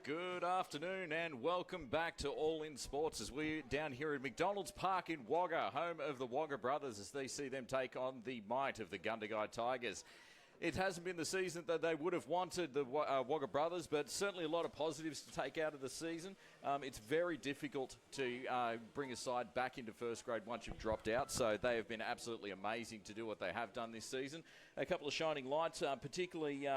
Good afternoon and welcome back to All In Sports as we're down here at McDonald's Park in Wagga, home of the Wagga brothers as they see them take on the might of the Gundagai Tigers. It hasn't been the season that they would have wanted, the Wagga brothers, but certainly a lot of positives to take out of the season. It's very difficult to bring a side back into first grade once you've dropped out, so they have been absolutely amazing to do what they have done this season. A couple of shining lights, particularly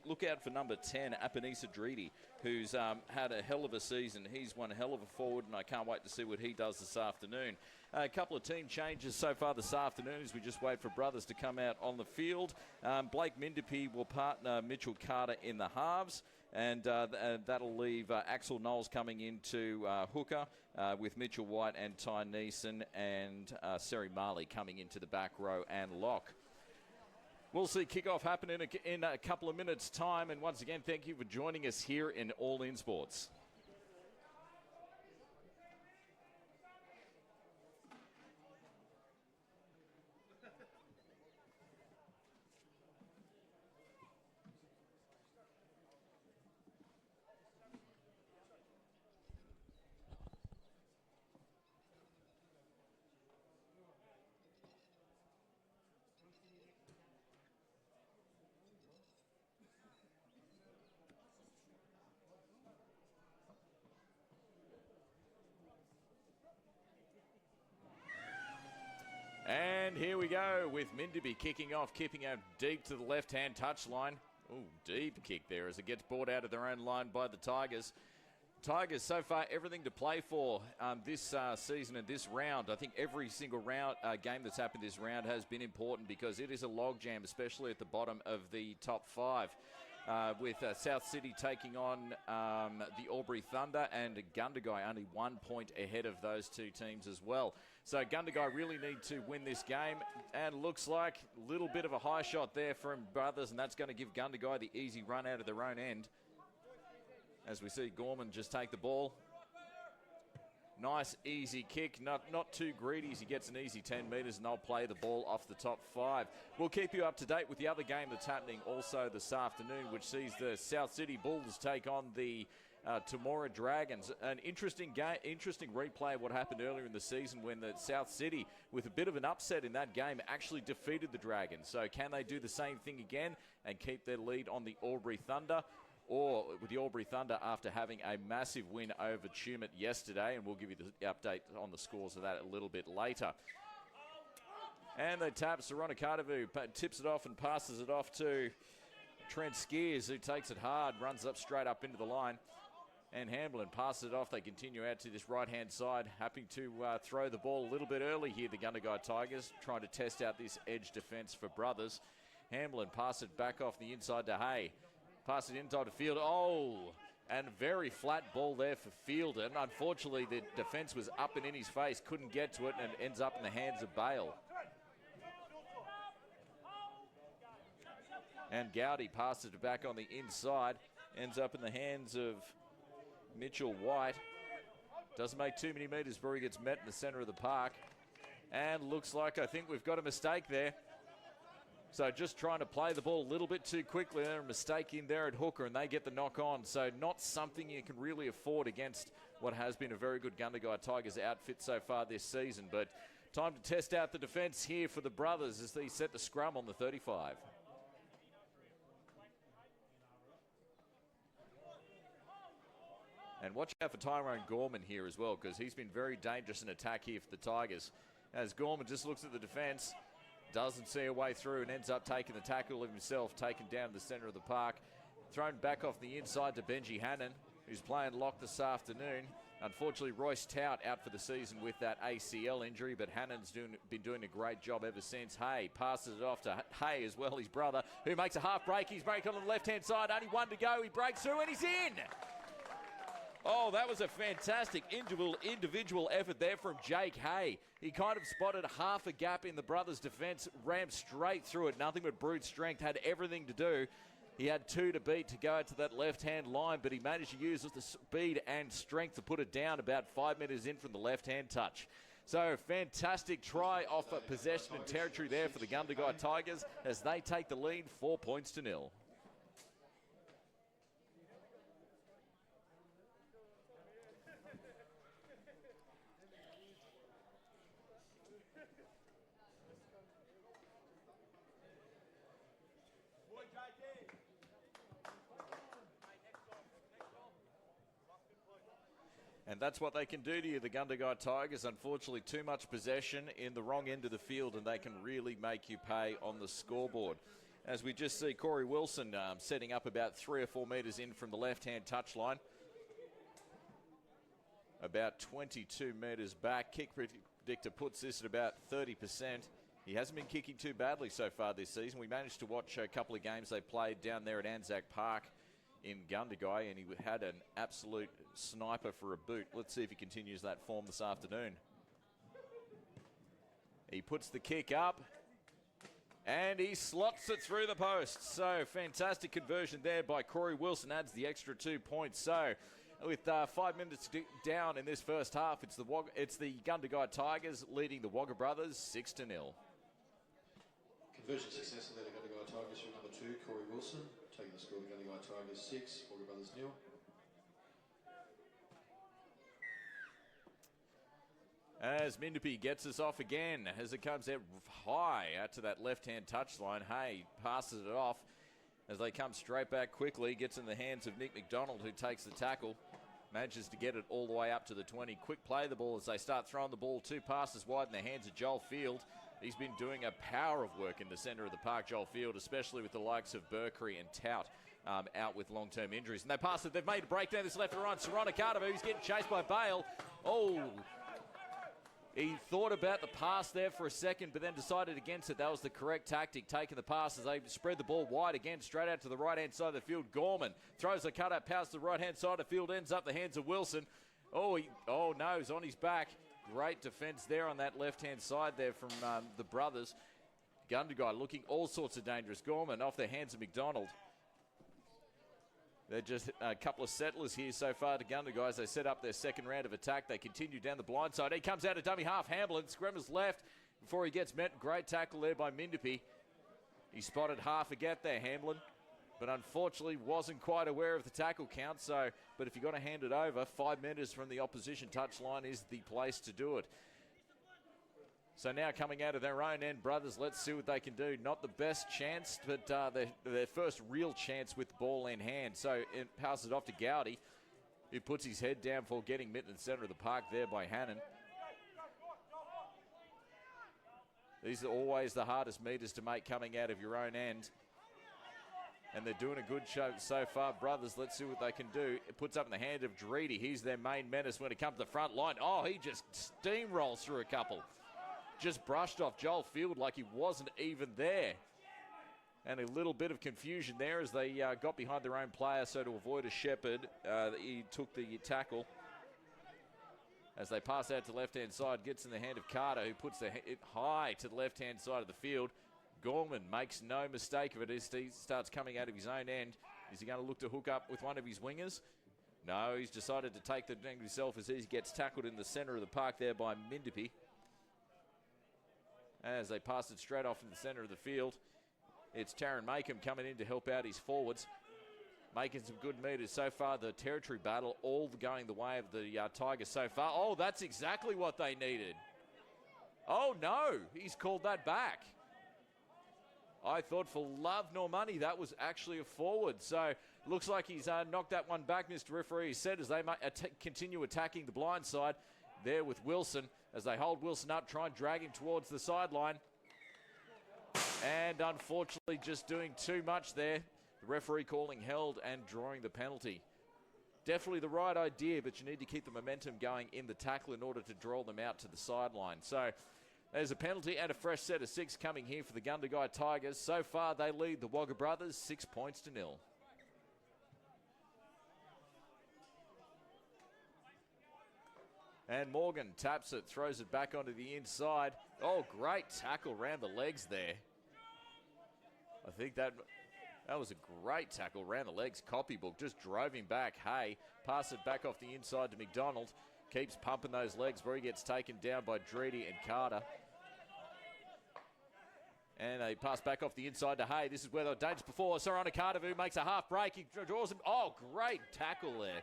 look out for number 10, Apanisa Dridi, who's had a hell of a season. He's one hell of a forward, and I can't wait to see what he does this afternoon. A couple of team changes so far this afternoon as we just wait for brothers to come out on the field. Blake Mindapi will partner Mitchell Carter in the halves, and that'll leave Axel Knowles coming into hooker with Mitchell White and Ty Neeson and Seri Marley coming into the back row and lock. We'll see kickoff happen in a couple of minutes' time, and once again, thank you for joining us here in All In Sports. And here we go with Mindapi kicking off, keeping out deep to the left-hand touchline. Ooh, deep kick there as it gets brought out of their own line by the Tigers. Tigers, so far, everything to play for this season and this round. I think every single game that's happened this round has been important because it is a logjam, especially at the bottom of the top five. With South City taking on the Albury Thunder and Gundagai only 1 point ahead of those two teams as well. So Gundagai really need to win this game, and looks like a little bit of a high shot there from brothers, and that's going to give Gundagai the easy run out of their own end. As we see Gorman just take the ball. Nice, easy kick, not too greedy as he gets an easy 10 metres, and they'll play the ball off the top five. We'll keep you up to date with the other game that's happening also this afternoon, which sees the South City Bulls take on the Temora Dragons. An interesting game, interesting replay of what happened earlier in the season when the South City, with a bit of an upset in that game, actually defeated the Dragons. So can they do the same thing again and keep their lead on the Albury Thunder? Or with the Albury Thunder after having a massive win over Tumut yesterday, and we'll give you the update on the scores of that a little bit later. And they tap. Soronakadavu tips it off and passes it off to Trent Skeers, who takes it hard, runs up straight up into the line. And Hamblin passes it off. They continue out to this right-hand side, happy to throw the ball a little bit early here, the Gundagai Tigers, trying to test out this edge defence for brothers. Hamblin passes it back off the inside to Hay. Pass it inside the field. Oh, and very flat ball there for Fielder. And unfortunately, the defence was up and in his face, couldn't get to it, and it ends up in the hands of Bale. And Gowdy passes it back on the inside, ends up in the hands of Mitchell White. Doesn't make too many metres before he gets met in the centre of the park. And looks like I think we've got a mistake there. So just trying to play the ball a little bit too quickly. They're a mistake in there at hooker, and they get the knock on. So not something you can really afford against what has been a very good Gundagai Tigers outfit so far this season. But time to test out the defence here for the brothers as they set the scrum on the 35. And watch out for Tyron GORMAN here as well, because he's been very dangerous in attack here for the Tigers. As GORMAN just looks at the defence, doesn't see a way through and ends up taking the tackle of himself, taken down to the centre of the park. Thrown back off the inside to Benjy HANNAN, who's playing lock this afternoon. Unfortunately, Royce Tout out for the season with that ACL injury, but Hannan's been doing a great job ever since. Hay passes it off to Hay as well, his brother, who makes a half break. He's breaking on the left-hand side, only one to go. He breaks through and he's in. Oh, that was a fantastic individual effort there from Jake Hay. He kind of spotted half a gap in the brothers' defence, rammed straight through it, nothing but brute strength, had everything to do. He had two to beat to go out to that left-hand line, but he managed to use the speed and strength to put it down about 5 metres in from the left-hand touch. So fantastic try off possession and territory there for the Gundagai Tigers as they take the lead 4-0. And that's what they can do to you, the Gundagai Tigers. Unfortunately, too much possession in the wrong end of the field, and they can really make you pay on the scoreboard. As we just see Corey Wilson setting up about 3 or 4 metres in from the left-hand touchline. About 22 metres back. Kick predictor puts this at about 30%. He hasn't been kicking too badly so far this season. We managed to watch a couple of games they played down there at Anzac Park in Gundagai, and he had an absolute sniper for a boot. Let's see if he continues that form this afternoon. He puts the kick up, and he slots it through the post. So fantastic conversion there by Corey Wilson, adds the extra 2 points. So with 5 minutes down in this first half, it's the Gundagai Tigers leading the Wagga brothers 6-0. Conversion success of the Gundagai Tigers for number 2, Corey Wilson. Taking the score, the Gundagai Tigers 6, Wagga brothers 0. As Mindapi gets us off again, as it comes out high out to that left-hand touchline. Hay passes it off as they come straight back quickly. Gets in the hands of Nick McDonald, who takes the tackle. Manages to get it all the way up to the 20. Quick play the ball as they start throwing the ball 2 passes wide in the hands of Joel Field. He's been doing a power of work in the centre of the park, Joel Field, especially with the likes of Burkery and Tout out with long-term injuries. And they pass it. They've made a breakdown this left and right. Soronakadavu, he's getting chased by Bale. Oh, he thought about the pass there for a second, but then decided against it. That was the correct tactic, taking the pass as they spread the ball wide again, straight out to the right-hand side of the field. Gorman throws a cut-out pass to the right-hand side of the field, ends up the hands of Wilson. Oh no, he's on his back. Great defence there on that left-hand side there from the brothers. Gundagai looking all sorts of dangerous. Gorman off the hands of McDonald. They're just a couple of settlers here so far to Gundagai as they set up their second round of attack. They continue down the blind side. He comes out of dummy half. Hamblin, scrambers left before he gets met. Great tackle there by Mindapi. He spotted half a gap there, Hamblin, but unfortunately wasn't quite aware of the tackle count. So, but if you've got to hand it over, 5 metres from the opposition touchline is the place to do it. So now coming out of their own end, brothers, let's see what they can do. Not the best chance, but their first real chance with the ball in hand. So it passes off to Gowdy, who puts his head down for getting met in the centre of the park there by Hannan. These are always the hardest meters to make coming out of your own end. And they're doing a good show so far. Brothers, let's see what they can do. It puts up in the hand of Dreedy. He's their main menace when it comes to the front line. Oh, he just steamrolls through a couple. Just brushed off Joel Field like he wasn't even there. And a little bit of confusion there as they got behind their own player. So to avoid a shepherd, he took the tackle. As they pass out to the left-hand side, gets in the hand of Carter, who puts it high to the left-hand side of the field. Gorman makes no mistake of it as he starts coming out of his own end. Is he going to look to hook up with one of his wingers? No, he's decided to take the thing himself as he gets tackled in the centre of the park there by Mindapi. As they pass it straight off in the centre of the field, it's Tarron MAKEHAM coming in to help out his forwards. Making some good meters so far. The territory battle all going the way of the Tigers so far. Oh, that's exactly what they needed. Oh, no, he's called that back. I thought for love nor money that was actually a forward. So looks like he's knocked that one back, Mr. Referee. He said as they continue attacking the blind side there with Wilson. As they hold Wilson up, try and drag him towards the sideline. And unfortunately just doing too much there. The referee calling held and drawing the penalty. Definitely the right idea, but you need to keep the momentum going in the tackle in order to draw them out to the sideline. So there's a penalty and a fresh set of 6 coming here for the Gundagai Tigers. So far they lead the Wagga brothers 6 points to 0. And Morgan taps it, throws it back onto the inside. Oh, great tackle around the legs there. I think that was a great tackle around the legs. Copybook just drove him back. Hay, pass it back off the inside to McDonald. Keeps pumping those legs where he gets taken down by Dreedy and Carter. And they pass back off the inside to Hay. This is where they were dangerous before. Soronakadavu makes a half break. He draws him. Oh, great tackle there.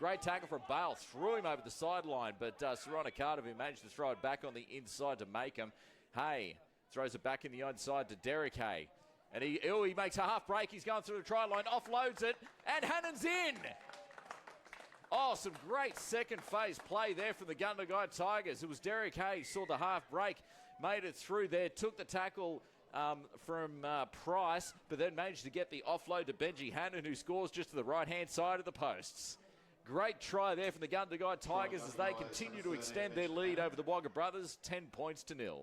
Great tackle from Bale. Threw him over the sideline, but Soronakadavu managed to throw it back on the inside to Makeham. Hay throws it back in the inside to Derek Hay. And he makes a half break. He's going through the try line, offloads it, and Hannan's in. Oh, some great second phase play there from the Gundagai Tigers. It was Derek Hay, saw the half break, made it through there, took the tackle from Price, but then managed to get the offload to Benjy Hannan, who scores just to the right-hand side of the posts. Great try there from the Gundagai Tigers as they continue to extend their lead over the Wagga brothers, 10 points to 0.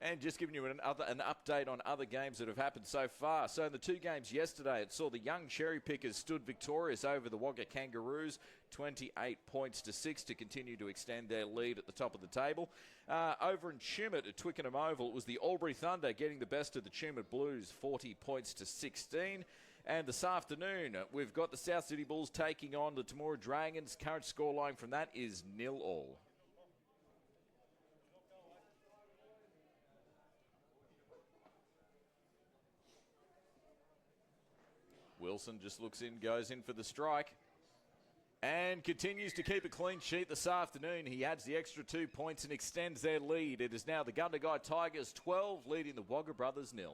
And just giving you an update on other games that have happened so far. So in the two games yesterday, it saw the young cherry pickers stood victorious over the Wagga Kangaroos, 28 points to 6 to continue to extend their lead at the top of the table. Over in Tumut at Twickenham Oval, it was the Albury Thunder getting the best of the Tumut Blues, 40 points to 16. And this afternoon, we've got the South City Bulls taking on the Temora Dragons. Current scoreline from that is 0-0. Wilson just looks in, goes in for the strike, and continues to keep a clean sheet this afternoon. He adds the extra 2 points and extends their lead. It is now the Gundagai Tigers 12, leading the Wagga brothers 0.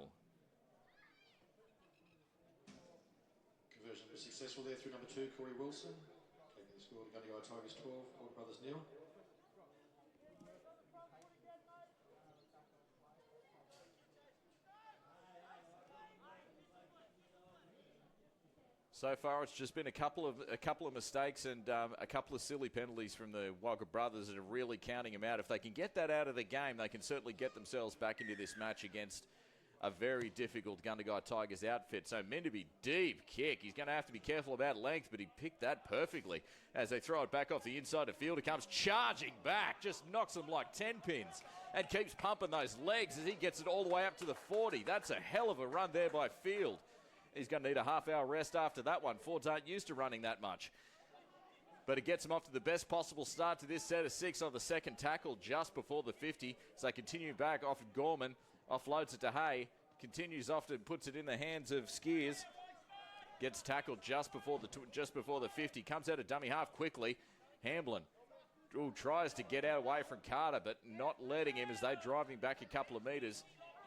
Conversion was successful there through number 2, Corey Wilson. Taking the score, the Gundagai Tigers 12, Wagga brothers 0. So far, it's just been a couple of mistakes and a couple of silly penalties from the Wagga brothers that are really counting them out. If they can get that out of the game, they can certainly get themselves back into this match against a very difficult Gundagai Tigers outfit. So Menderby, deep kick. He's going to have to be careful about length, but he picked that perfectly. As they throw it back off the inside of field, it comes charging back, just knocks them like 10 pins and keeps pumping those legs as he gets it all the way up to the 40. That's a hell of a run there by Field. He's going to need a half-hour rest after that one. Fords aren't used to running that much. But it gets him off to the best possible start to this set of 6 on the second tackle just before the 50. So they continue back off Gorman. Offloads it to Hay. Continues off and puts it in the hands of Skeers. Gets tackled just before the 50. Comes out of dummy half quickly. Hamblin tries to get out away from Carter, but not letting him as they drive him back a couple of metres.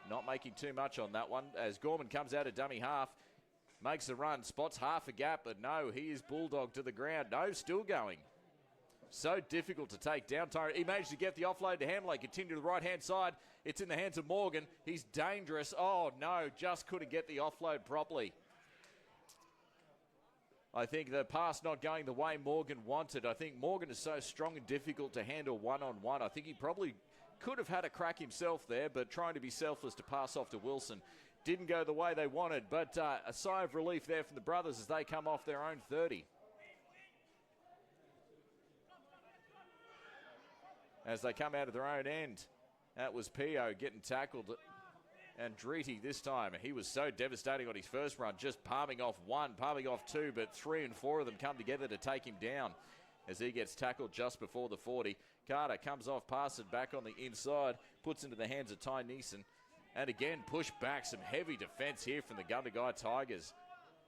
Not making too much on that one as Gorman comes out of dummy half. Makes the run, spots half a gap, but no, he is bulldog to the ground. No, still going. So difficult to take down. He managed to get the offload to Hamlin. Continue to the right-hand side. It's in the hands of Morgan. He's dangerous. Oh, no, just couldn't get the offload properly. I think the pass not going the way Morgan wanted. I think Morgan is so strong and difficult to handle one-on-one. I think he probably could have had a crack himself there, but trying to be selfless to pass off to Wilson. Didn't go the way they wanted, but a sigh of relief there from the brothers as they come off their own 30. As they come out of their own end, that was Pio getting tackled. And Driti this time, he was so devastating on his first run, just palming off one, palming off two, but 3 and 4 of them come together to take him down as he gets tackled just before the 40. Carter comes off, passes it back on the inside, puts into the hands of Ty Neeson. And again, push back, some heavy defense here from the Gundagai Tigers.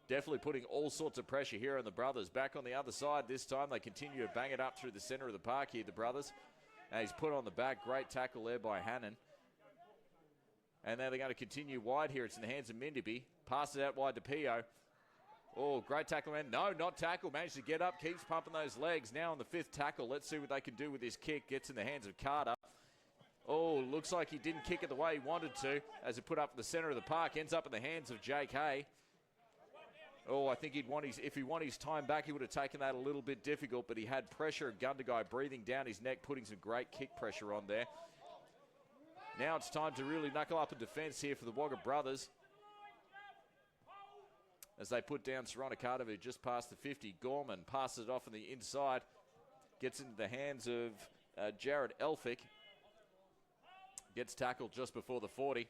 Definitely putting all sorts of pressure here on the brothers. Back on the other side this time, they continue to bang it up through the center of the park here, the brothers. And he's put on the back, great tackle there by Hannan. And now they're going to continue wide here. It's in the hands of Menderby. Passes it out wide to Pio. Oh, great tackle, man. No, not tackle. Managed to get up, keeps pumping those legs. Now on the 5th tackle. Let's see what they can do with this kick. Gets in the hands of Carter. Oh, looks like he didn't kick it the way he wanted to as it put up in the center of the park. Ends up in the hands of Jake Hay. Oh, I think if he wanted his time back, he would have taken that a little bit difficult, but he had pressure of Gundagai breathing down his neck, putting some great kick pressure on there. Now it's time to really knuckle up in defense here for the Wagga brothers as they put down Soronakadavu just past the 50. Gorman passes it off on the inside, gets into the hands of Jared ELPHICK. Gets tackled just before the 40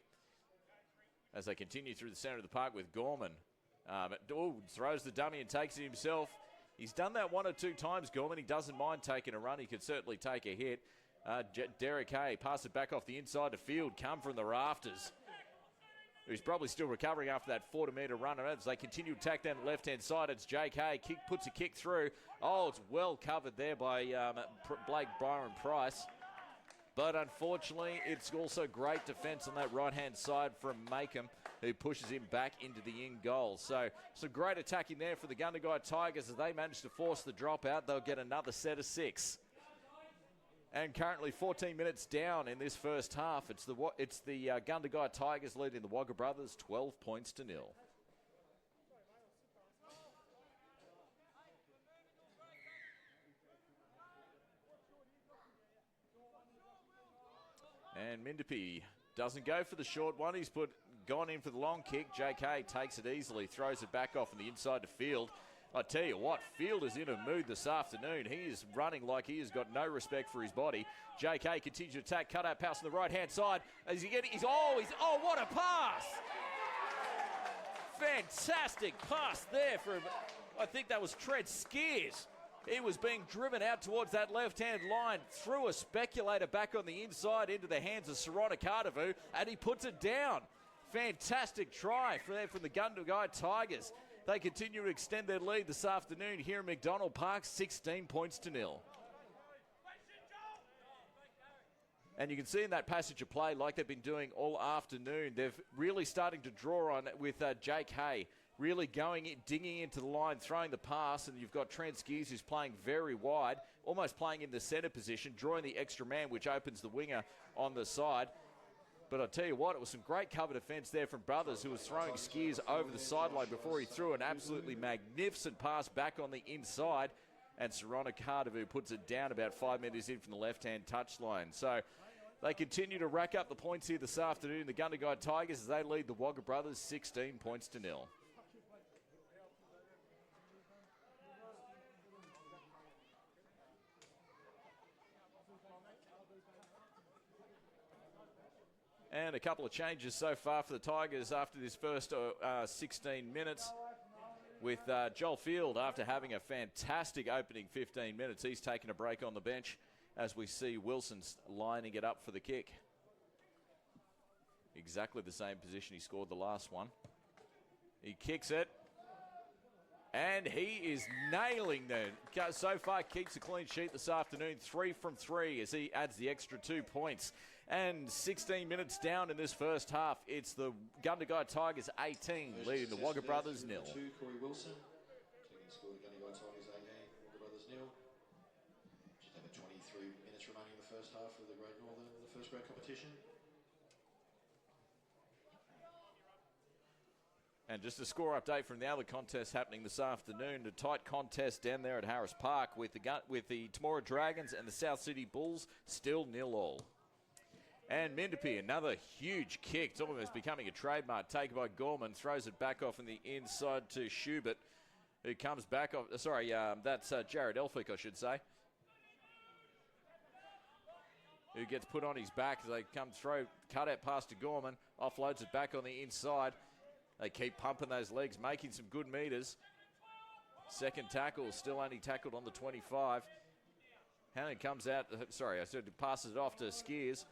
as they continue through the center of the park with Gorman. Throws the dummy and takes it himself. He's done that 1 or 2 times, Gorman. He doesn't mind taking a run. He could certainly take a hit. Derek Hay passes it back off the inside to Field. Come from the rafters. who's probably still recovering after that 40-metre run. As they continue to attack down the left-hand side, it's JK. Puts a kick through. Oh, it's well covered there by Blake Byron Price. But unfortunately, it's also great defence on that right-hand side from Makeham, who pushes him back into the in goal. So some great attacking there for the Gundagai Tigers as they manage to force the dropout. They'll get another set of 6. And currently 14 minutes down in this first half. It's the Gundagai Tigers leading the Wagga Brothers 12 points to 0. And Mindapi doesn't go for the short one. He's gone in for the long kick. JK takes it easily, throws it back off on the inside to Field. I tell you what, Field is in a mood this afternoon. He is running like he has got no respect for his body. JK continues to attack, cut out pass on the right-hand side. As he gets, oh, what a pass! Fantastic pass there from, I think that was Trent SKEERS. He was being driven out towards that left-hand line, threw a speculator back on the inside into the hands of Soronakadavu, and he puts it down. Fantastic try from the Gundagai Tigers. They continue to extend their lead this afternoon here in McDonald Park, 16 points to 0. And you can see in that passage of play, like they've been doing all afternoon, they're really starting to draw on with Jake Hay. Really going in, digging into the line, throwing the pass, and you've got Trent SKEERS who's playing very wide, almost playing in the centre position, drawing the extra man, which opens the winger on the side. But I tell you what, it was some great cover defence there from Brothers, who was throwing SKEERS over the sideline before he threw an absolutely magnificent pass back on the inside, and Soronajadavu puts it down about 5 metres in from the left-hand touchline. So they continue to rack up the points here this afternoon, the Gundagai Tigers, as they lead the Wagga Brothers 16 points to 0. And a couple of changes so far for the Tigers after this first 16 minutes. With Joel Field, after having a fantastic opening 15 minutes, he's taken a break on the bench as we see Wilson's lining it up for the kick. Exactly the same position he scored the last one. He kicks it. And he is nailing them. So far, keeps a clean sheet this afternoon. 3 from 3 as he adds the extra 2 points. And 16 minutes down in this first half, it's the Gundagai Tigers 18, leading the Wagga Brothers 0. Corey Wilson, taking the score, the Gundagai Tigers 18, Wagga Brothers 0. Just over 23 minutes remaining in the first half of the Great Northern, the first grade competition. And just a score update from the other contest happening this afternoon. A tight contest down there at Harris Park with the Temora Dragons and the South City Bulls still 0-0. And Mindapi, another huge kick. It's almost becoming a trademark. Taken by Gorman, throws it back off in the inside to Schubert, who comes back off. That's Jared ELPHICK, I should say, who gets put on his back as they come through. Cut out pass to Gorman, offloads it back on the inside. They keep pumping those legs, making some good meters. Second tackle, still only tackled on the 25. Hannan comes out, passes it off to SKEERS.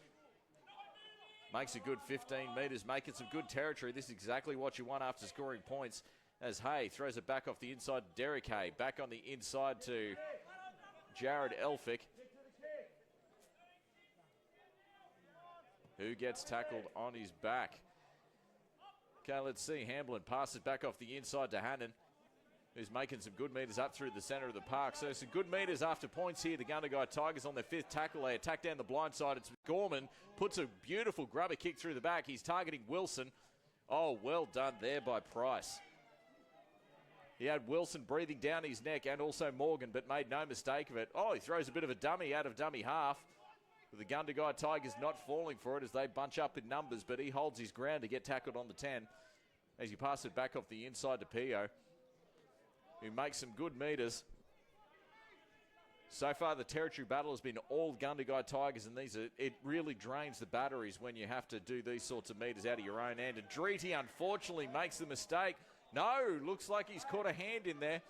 Makes a good 15 metres, making some good territory. This is exactly what you want after scoring points, as Hay throws it back off the inside. Derek Hay back on the inside to Jared ELPHICK, who gets tackled on his back. Okay, let's see. Hamblin passes back off the inside to Hannan, who's making some good metres up through the centre of the park. So some good metres after points here. The Gundagai Tigers on their 5th tackle. They attack down the blind side. It's Gorman, puts a beautiful grubber kick through the back. He's targeting Wilson. Oh, well done there by Price. He had Wilson breathing down his neck and also Morgan, but made no mistake of it. Oh, he throws a bit of a dummy out of dummy half. The Gundagai Tigers not falling for it as they bunch up in numbers, but he holds his ground to get tackled on the 10 as he passes it back off the inside to Pio, who makes some good meters. So far, the territory battle has been all Gundagai Tigers, and it really drains the batteries when you have to do these sorts of meters out of your own end. And Driti, unfortunately, makes the mistake. No, looks like he's caught a hand in there.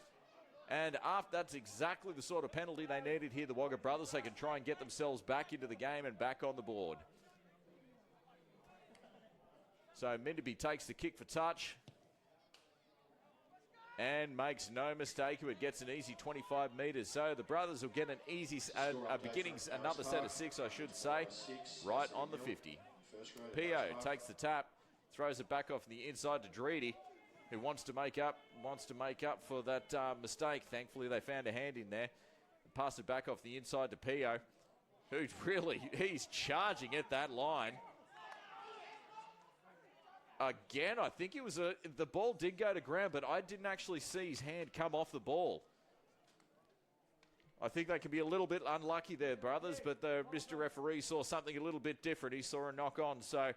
And that's exactly the sort of penalty they needed here, the Wagga Brothers. They can try and get themselves back into the game and back on the board. So Minderby takes the kick for touch and makes no mistake. It gets an easy 25 metres. So the brothers will get an easy another set of 6, I should say, right on the 50. Pio takes the tap, throws it back off the inside to Dreedy, who wants to make up for that mistake. Thankfully, they found a hand in there. Pass it back off the inside to Pio, who he's charging at that line. Again, I think it was the ball did go to ground, but I didn't actually see his hand come off the ball. I think they can be a little bit unlucky there, brothers, but Mr. Referee saw something a little bit different. He saw a knock on. So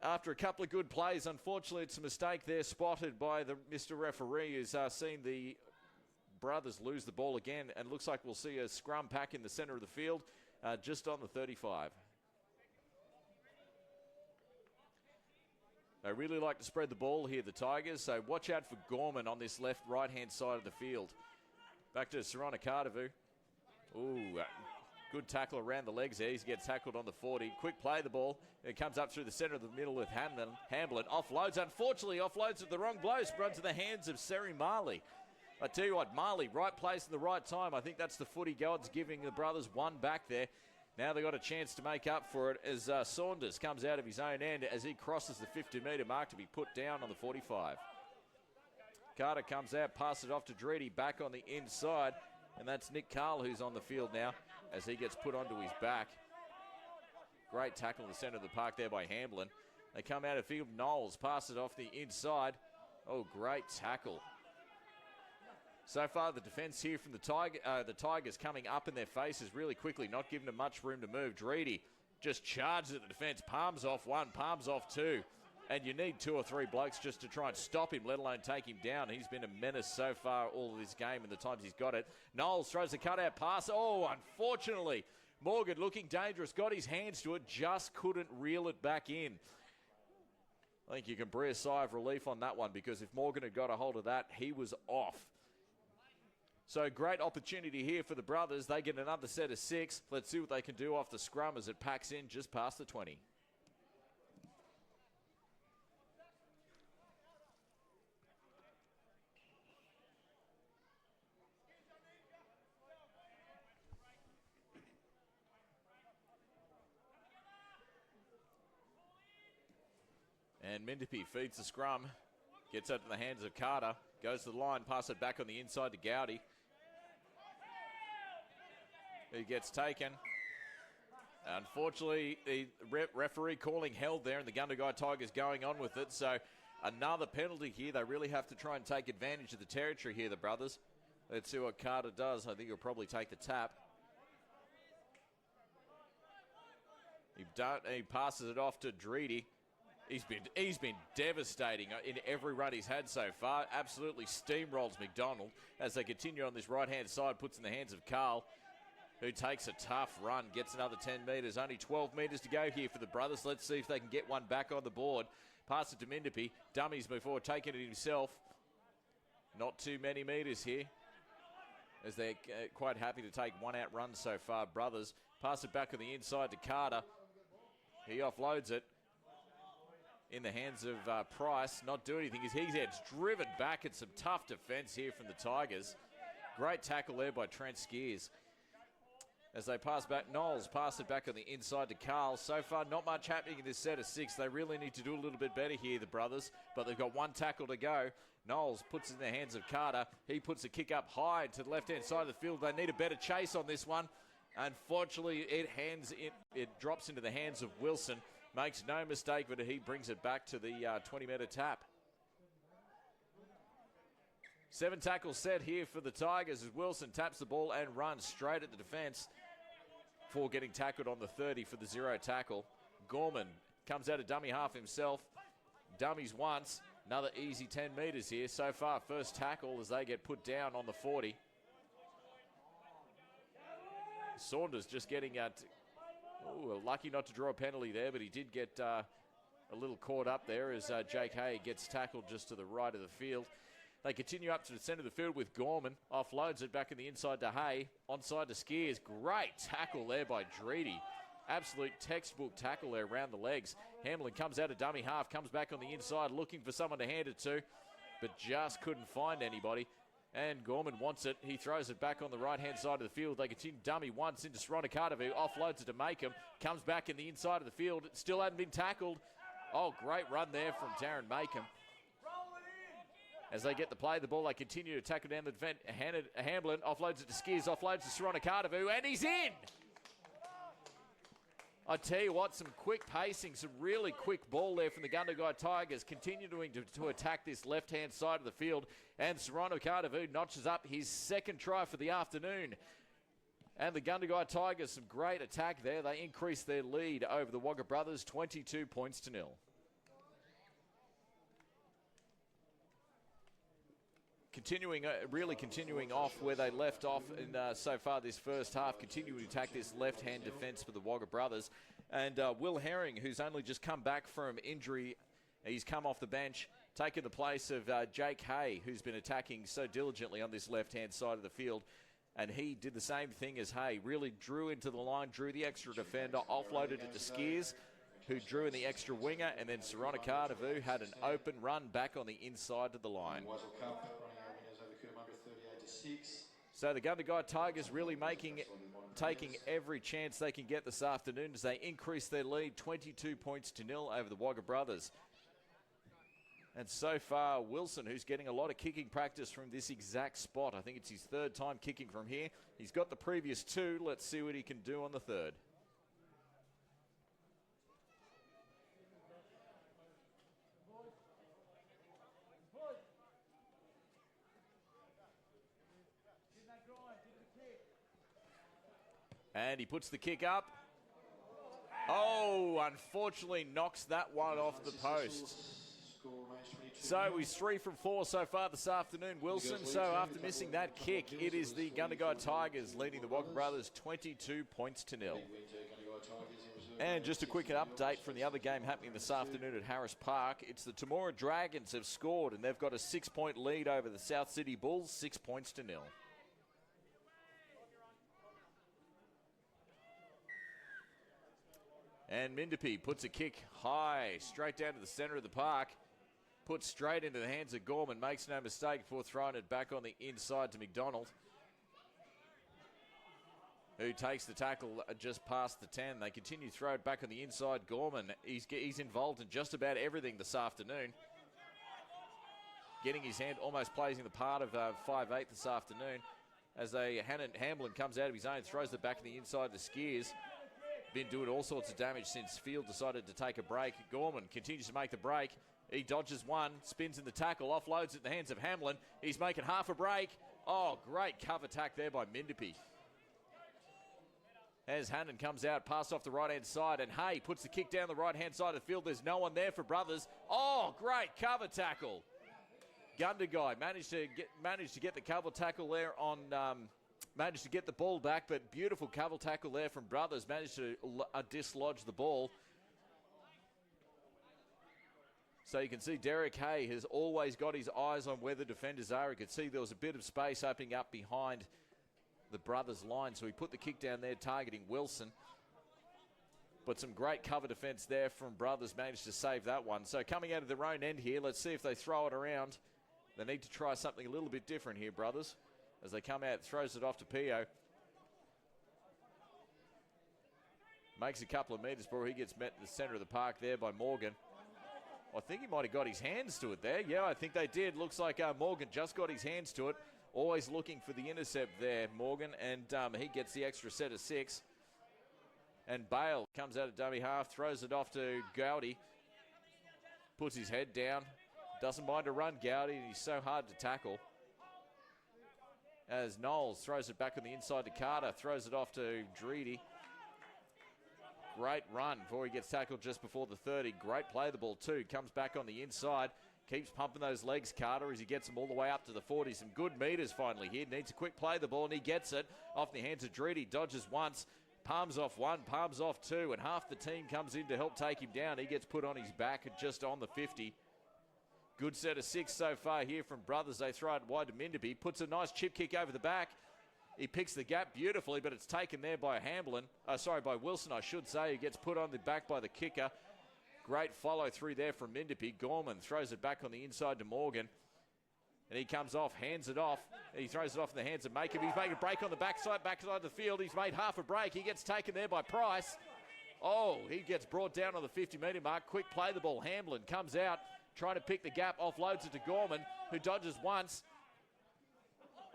after a couple of good plays, unfortunately, it's a mistake there spotted by Mr. Referee, who's seen the brothers lose the ball again, and looks like we'll see a scrum pack in the center of the field, just on the 35. They really like to spread the ball here, the Tigers, so watch out for Gorman on this right-hand side of the field. Back to Soronakadavu. Ooh, good tackle around the legs there. He gets tackled on the 40. Quick play the ball. It comes up through the center of the middle with Hamblin. Offloads, unfortunately, offloads at the wrong blows. Runs to the hands of Seri Marley. I tell you what, Marley, right place at the right time. I think that's the footy gods giving the brothers one back there. Now they've got a chance to make up for it as Saunders comes out of his own end as he crosses the 50-metre mark to be put down on the 45. Carter comes out, passes it off to Dreedy, back on the inside, and that's Nick Carl who's on the field now as he gets put onto his back. Great tackle in the centre of the park there by Hamblin. They come out of field. Knowles passes it off the inside. Oh, great tackle. So far, the defence here from the Tigers coming up in their faces really quickly, not giving them much room to move. Dreedy just charges at the defence, palms off one, palms off two. And you need 2 or 3 blokes just to try and stop him, let alone take him down. He's been a menace so far all of this game and the times he's got it. Knowles throws a cutout pass. Oh, unfortunately, Morgan looking dangerous, got his hands to it, just couldn't reel it back in. I think you can breathe a sigh of relief on that one, because if Morgan had got a hold of that, he was off. So great opportunity here for the brothers. They get another set of 6. Let's see what they can do off the scrum as it packs in just past the 20. And Minderby feeds the scrum, gets out to the hands of Carter, goes to the line, passes it back on the inside to Gowdy. He gets taken. Unfortunately, the referee calling held there, and the Gundagai Tigers going on with it. So another penalty here. They really have to try and take advantage of the territory here, the brothers. Let's see what Carter does. I think he'll probably take the tap. He passes it off to Dreedy. He's been devastating in every run he's had so far. Absolutely steamrolls McDonald as they continue on this right-hand side. Puts in the hands of Carl, who takes a tough run, gets another 10 metres. Only 12 metres to go here for the brothers. Let's see if they can get one back on the board. Pass it to Minderby. Dummies move forward, taking it himself. Not too many metres here, as they're quite happy to take one out run so far, brothers. Pass it back on the inside to Carter. He offloads it in the hands of Price. Not doing anything. He gets driven back at some tough defence here from the Tigers. Great tackle there by Trent Skeers. As they pass back, Knowles pass it back on the inside to Carl. So far, not much happening in this set of 6. They really need to do a little bit better here, the brothers, but they've got one tackle to go. Knowles puts it in the hands of Carter. He puts a kick up high to the left-hand side of the field. They need a better chase on this one. Unfortunately, it drops into the hands of Wilson. Makes no mistake, but he brings it back to the 20-metre tap. 7 tackles set here for the Tigers as Wilson taps the ball and runs straight at the defence before getting tackled on the 30 for the 0 tackle. Gorman comes out of dummy half himself. Dummies once. Another easy 10 metres here. So far, first tackle as they get put down on the 40. Saunders just getting at... lucky not to draw a penalty there, but he did get a little caught up there as Jake Hay gets tackled just to the right of the field. They continue up to the centre of the field with Gorman. Offloads it back in the inside to Hay. Onside to Skeers. Great tackle there by Dreedy. Absolute textbook tackle there around the legs. Hamblin comes out of dummy half, comes back on the inside looking for someone to hand it to, but just couldn't find anybody. And Gorman wants it. He throws it back on the right-hand side of the field. They continue dummy once into Soronakadavu, offloads it to Makeham, comes back in the inside of the field. Still hadn't been tackled. Oh, great run there from Tarron Makeham. As they get the play, the ball, they continue to tackle down the defense. Hamblin offloads it to Skeers, offloads to Soronakadavu, and he's in! I tell you what, some quick pacing, some really quick ball there from the Gundagai Tigers, continuing to attack this left-hand side of the field. And Soronajadavu notches up his second try for the afternoon. And the Gundagai Tigers, some great attack there. They increase their lead over the Wagga brothers, 22 points to 0. Really continuing off where they left off in so far this first half, continuing to attack this left-hand defence for the Wagga brothers. And Will Herring, who's only just come back from injury, he's come off the bench, taking the place of Jake Hay, who's been attacking so diligently on this left-hand side of the field. And he did the same thing as Hay, really drew into the line, drew the extra defender, offloaded it to Skeers, who drew in the extra winger, and then Soronakadavu had an open run back on the inside of the line. So the Gundagai Tigers really taking every chance they can get this afternoon as they increase their lead 22 points to 0 over the Wagga brothers. And so far, Wilson, who's getting a lot of kicking practice from this exact spot. I think it's his third time kicking from here. He's got the previous two. Let's see what he can do on the third. And he puts the kick up. Oh, unfortunately knocks that one off the post. So he's 3 from 4 so far this afternoon, Wilson. So after missing that kick, it is the Gundagai Tigers leading the Wagga brothers 22 points to 0. And just a quick update from the other game happening this afternoon at Harris Park. It's the Temora Dragons have scored, and they've got a 6-point lead over the South Sydney Bulls, 6 points to 0. And Mindapi puts a kick high, straight down to the centre of the park. Puts straight into the hands of Gorman, makes no mistake before throwing it back on the inside to McDonald, who takes the tackle just past the 10. They continue to throw it back on the inside. Gorman, he's involved in just about everything this afternoon. Getting his hand, almost plays in the part of 5'8" this afternoon. As Hamblin comes out of his own, throws it back on the inside to Skeers. Been doing all sorts of damage since Field decided to take a break. Gorman continues to make the break. He dodges one, spins in the tackle, offloads it in the hands of Hamblin. He's making half a break. Oh, great cover attack there by Mindapi. As Hannan comes out, pass off the right-hand side, and Hay puts the kick down the right-hand side of the field. There's no one there for brothers. Oh, great cover tackle. Gundagai managed to get the cover tackle there on... managed to get the ball back, but beautiful cover tackle there from brothers. Managed to dislodge the ball. So you can see Derek Hay has always got his eyes on where the defenders are. You could see there was a bit of space opening up behind the brothers' line. So he put the kick down there targeting Wilson. But some great cover defense there from brothers. Managed to save that one. So coming out of their own end here, let's see if they throw it around. They need to try something a little bit different here, brothers. As they come out, throws it off to Pio. Makes a couple of metres before he gets met in the centre of the park there by Morgan. I think he might have got his hands to it there. Yeah, I think they did. Looks like Morgan just got his hands to it. Always looking for the intercept there, Morgan. And he gets the extra set of 6. And Bale comes out of dummy half, throws it off to Gowdy. Puts his head down. Doesn't mind a run, Gowdy. He's so hard to tackle. As Knowles throws it back on the inside to Carter. Throws it off to Dreedy. Great run before he gets tackled just before the 30. Great play the ball too. Comes back on the inside. Keeps pumping those legs, Carter, as he gets them all the way up to the 40. Some good meters finally here. Needs a quick play the ball, and he gets it off the hands of Dreedy. Dodges once. Palms off one. Palms off two. And half the team comes in to help take him down. He gets put on his back at just on the 50. Good set of 6 so far here from brothers. They throw it wide to Mindapi. Puts a nice chip kick over the back. He picks the gap beautifully, but it's taken there by Hamblin. By Wilson, I should say, who gets put on the back by the kicker. Great follow through there from Minderpy. Gorman throws it back on the inside to Morgan. And he comes off, hands it off. He throws it off in the hands of Makeham. He's making a break on the backside of the field. He's made half a break. He gets taken there by Price. Oh, he gets brought down on the 50-metre mark. Quick play the ball. Hamblin comes out, trying to pick the gap, offloads it to Gorman, who dodges once.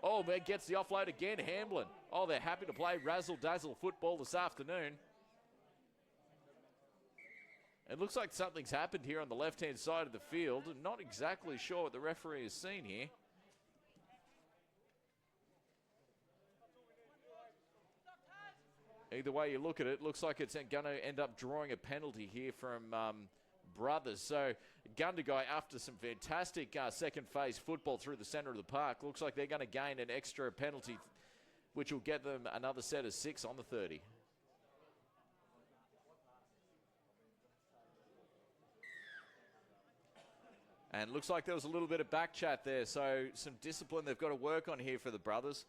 Oh, man, gets the offload again, Hamblin. Oh, they're happy to play razzle-dazzle football this afternoon. It looks like something's happened here on the left-hand side of the field. Not exactly sure what the referee has seen here. Either way you look at it, looks like it's going to end up drawing a penalty here from Brothers. So Gundagai, after some fantastic second phase football through the centre of the park, looks like they're going to gain an extra penalty, which will get them another set of 6 on the 30. And looks like there was a little bit of back chat there, so some discipline they've got to work on here for the Brothers,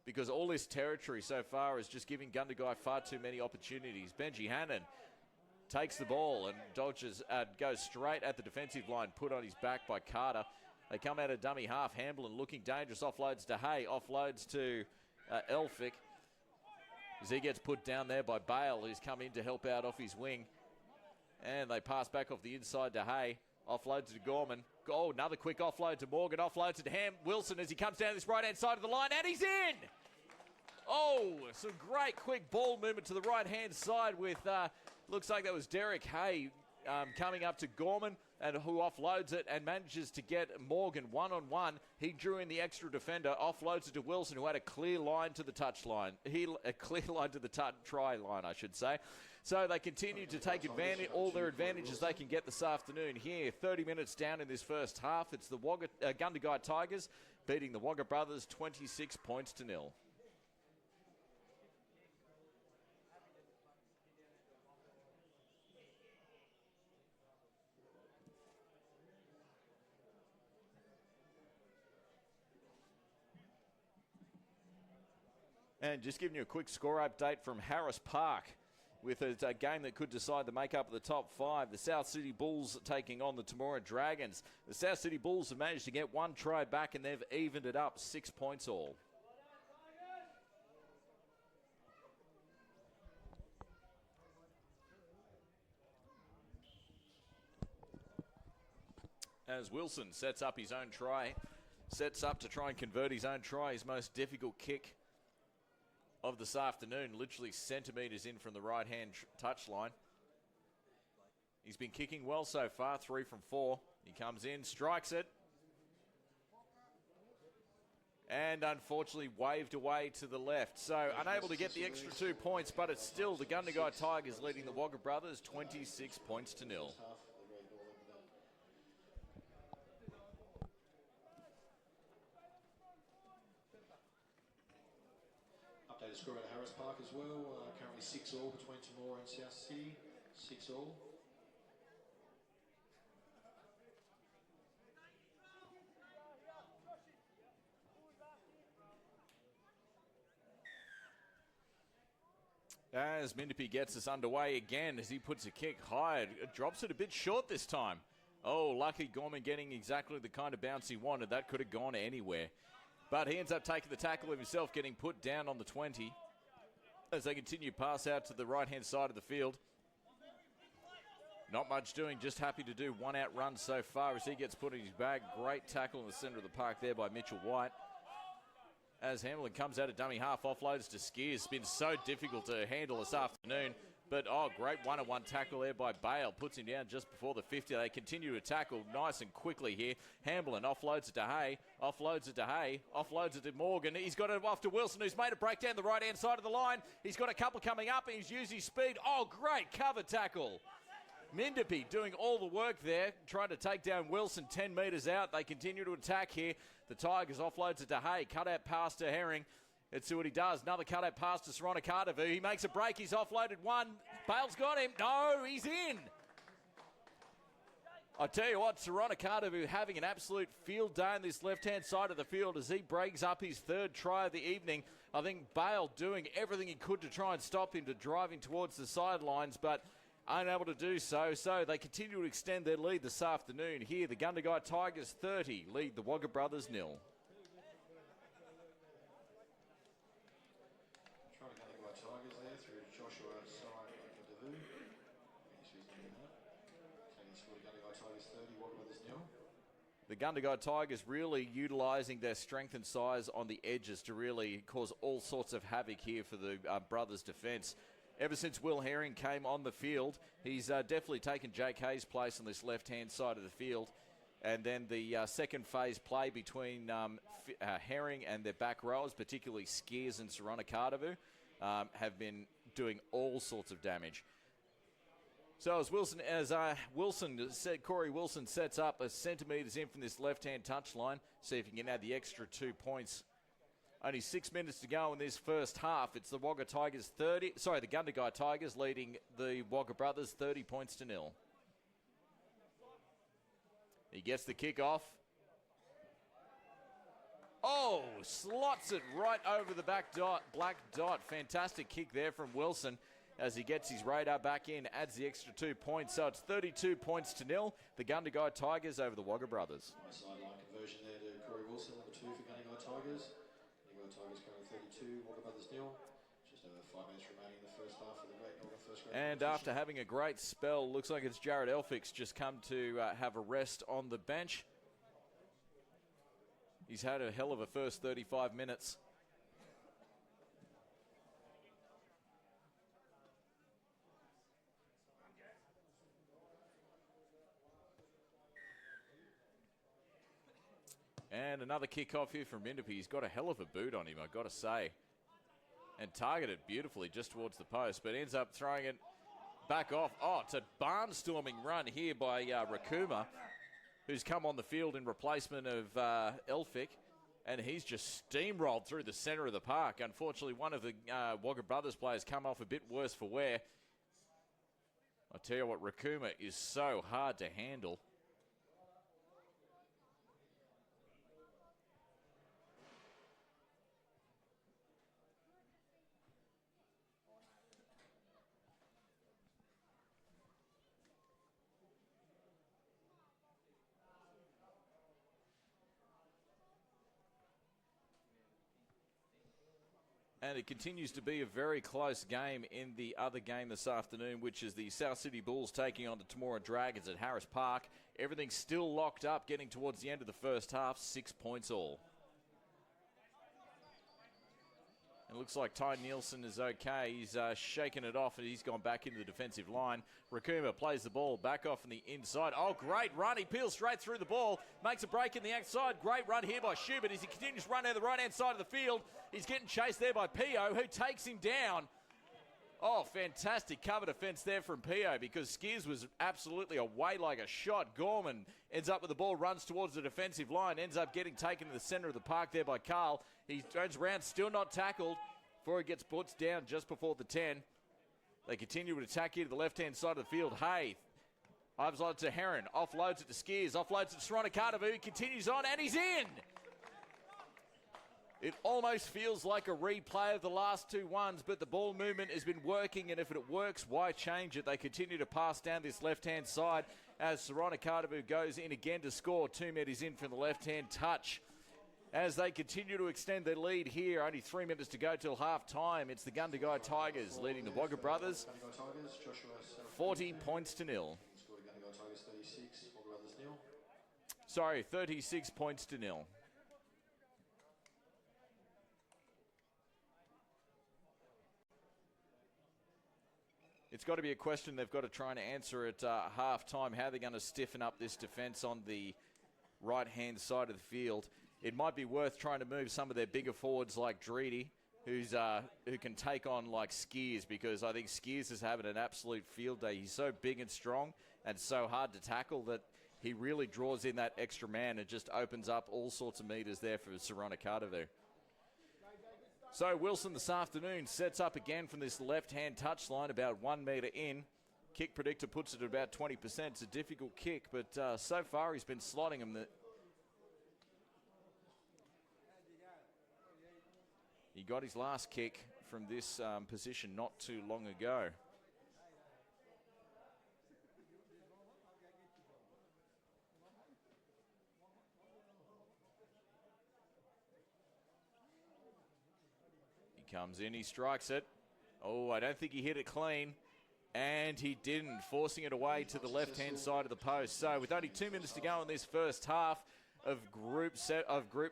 because all this territory so far is just giving Gundagai far too many opportunities. Benjy Hannan takes the ball and dodges, goes straight at the defensive line, put on his back by Carter. They come out of dummy half. Hamblin looking dangerous, offloads to Hay, offloads to ELPHICK. As he gets put down there by Bale, who's come in to help out off his wing. And they pass back off the inside to Hay. Offload to Gorman. Oh, another quick offload to Morgan. Offload to Wilson as he comes down this right-hand side of the line, and he's in! Oh, some great quick ball movement to the right-hand side with, looks like that was Derek Hay coming up to Gorman, and who offloads it and manages to get Morgan one-on-one. He drew in the extra defender, offloads it to Wilson, who had a clear line to the touch line. A clear line to the try line, I should say. So they continue to take advantage, all their advantages they can get this afternoon here. 30 minutes down in this first half. It's the Gundagai Tigers beating the Wagga Brothers 26 points to 0. And just giving you a quick score update from Harris Park, with a game that could decide the makeup of the top 5. The South City Bulls taking on the Temora Dragons. The South City Bulls have managed to get one try back, and they've evened it up, 6 points all. As Wilson sets up his own try, sets up to try and convert his own try, his most difficult kick of this afternoon, literally centimetres in from the right-hand touchline. He's been kicking well so far, 3 from 4. He comes in, strikes it, and unfortunately waved away to the left. So unable to get the extra 2 points, but it's still the Gundagai Tigers leading the Wagga Brothers 26 points to 0. Updated score at Harris Park as well. Currently 6-all between Temora and South City. 6-all. As Minderpy gets us underway again, as he puts a kick high, it drops it a bit short this time. Oh, lucky Gorman getting exactly the kind of bounce he wanted. That could have gone anywhere. But he ends up taking the tackle of himself, getting put down on the 20. As they continue pass out to the right-hand side of the field. Not much doing, just happy to do one out run so far as he gets put in his bag. Great tackle in the centre of the park there by Mitchell White. As Hamblin comes out of dummy half, offloads to Skeers. It's been so difficult to handle this afternoon. But, oh, great one-on-one tackle there by Bale. Puts him down just before the 50. They continue to tackle nice and quickly here. Hamblin offloads it to Hay. Offloads it to Hay. Offloads it to Morgan. He's got it off to Wilson, who's made a break down the right-hand side of the line. He's got a couple coming up, and he's used his speed. Oh, great cover tackle. Minderpy doing all the work there, trying to take down Wilson 10 metres out. They continue to attack here. The Tigers offloads it to Hay. Cut out pass to Herring. Let's see what he does. Another cut-out pass to Soronakadavu. He makes a break. He's offloaded one. Bale's got him. No, he's in. I tell you what, Soronakadavu having an absolute field day on this left-hand side of the field as he breaks up his third try of the evening. I think Bale doing everything he could to try and stop him to driving towards the sidelines, but unable to do so. So they continue to extend their lead this afternoon. Here, the Gundagai Tigers 30 lead the Wagga Brothers 0. Trying to Gundagai Tigers there through Josua SORONAKADAVU. The Gundagai Tigers really utilising their strength and size on the edges to really cause all sorts of havoc here for the brothers' defence. Ever since Will Herring came on the field, he's definitely taken Jake Hayes' place on this left-hand side of the field. And then the second phase play between Herring and their back rowers, particularly Skeers and Soronakadavu, have been doing all sorts of damage. So as Corey Wilson sets up a centimetres in from this left-hand touchline, see if he can add the extra 2 points. Only 6 minutes to go in this first half. It's the the Gundagai Tigers leading the Wagga Brothers 30 points to 0. He gets the kick off. Oh, slots it right over the black dot. Fantastic kick there from Wilson. As he gets his radar back in, adds the extra 2 points. So it's 32 points to 0. The Gundagai Tigers over the Wagga Brothers. Nice sideline conversion there to Corey Wilson, number 2 for Gundagai Tigers. Gundagai Tigers currently 32, Wagga Brothers 0. Just over 5 minutes remaining in the first half of the Great Northern First Grade. And after having a great spell, looks like it's Jared ELPHICK just come to have a rest on the bench. He's had a hell of a first 35 minutes. And another kick-off here from Minderpee. He's got a hell of a boot on him, I've got to say. And targeted beautifully just towards the post, but ends up throwing it back off. Oh, it's a barnstorming run here by Rakuma, who's come on the field in replacement of ELPHICK. And he's just steamrolled through the centre of the park. Unfortunately, one of the Wagga Brothers players come off a bit worse for wear. I tell you what, Rakuma is so hard to handle. And it continues to be a very close game in the other game this afternoon, which is the South Sydney Bulls taking on the Temora Dragons at Harris Park. Everything's still locked up, getting towards the end of the first half, 6 points all. It looks like Ty Nielsen is okay. He's shaken it off and he's gone back into the defensive line. Rakuma plays the ball back off on the inside. Oh, great run. He peels straight through the ball. Makes a break in the outside. Great run here by Schubert as he continues to run down the right-hand side of the field. He's getting chased there by Pio, who takes him down. Oh, fantastic cover defense there from Pio because Skeers was absolutely away like a shot. Gorman ends up with the ball, runs towards the defensive line, ends up getting taken to the centre of the park there by Carl. He turns around, still not tackled before he gets put down just before the 10. They continue to attack here to the left-hand side of the field. Hay offloads to Heron, offloads it to Skeers, offloads it to Soronakadavu. He continues on and he's in. It almost feels like a replay of the last two ones, but the ball movement has been working, and if it works, why change it? They continue to pass down this left-hand side as Soronajadavu goes in again to score. 2 metres in from the left-hand touch. As they continue to extend their lead here, only 3 minutes to go till half-time. It's the Gundagai Tigers leading the Wagga Brothers 40 points to 0. Sorry, 36 points to 0. It's got to be a question they've got to try and answer at half-time, how they're going to stiffen up this defence on the right-hand side of the field. It might be worth trying to move some of their bigger forwards like Dreedy, who can take on like Skeers, because I think Skeers is having an absolute field day. He's so big and strong and so hard to tackle that he really draws in that extra man and just opens up all sorts of metres there for Soronakadavu. So Wilson this afternoon sets up again from this left-hand touchline, about 1 metre in. Kick predictor puts it at about 20%. It's a difficult kick, but so far he's been slotting them. He got his last kick from this position not too long ago. He comes in, he strikes it. Oh, I don't think he hit it clean. And he didn't, forcing it away to the left-hand side of the post. So with only 2 minutes to go in this first half of Group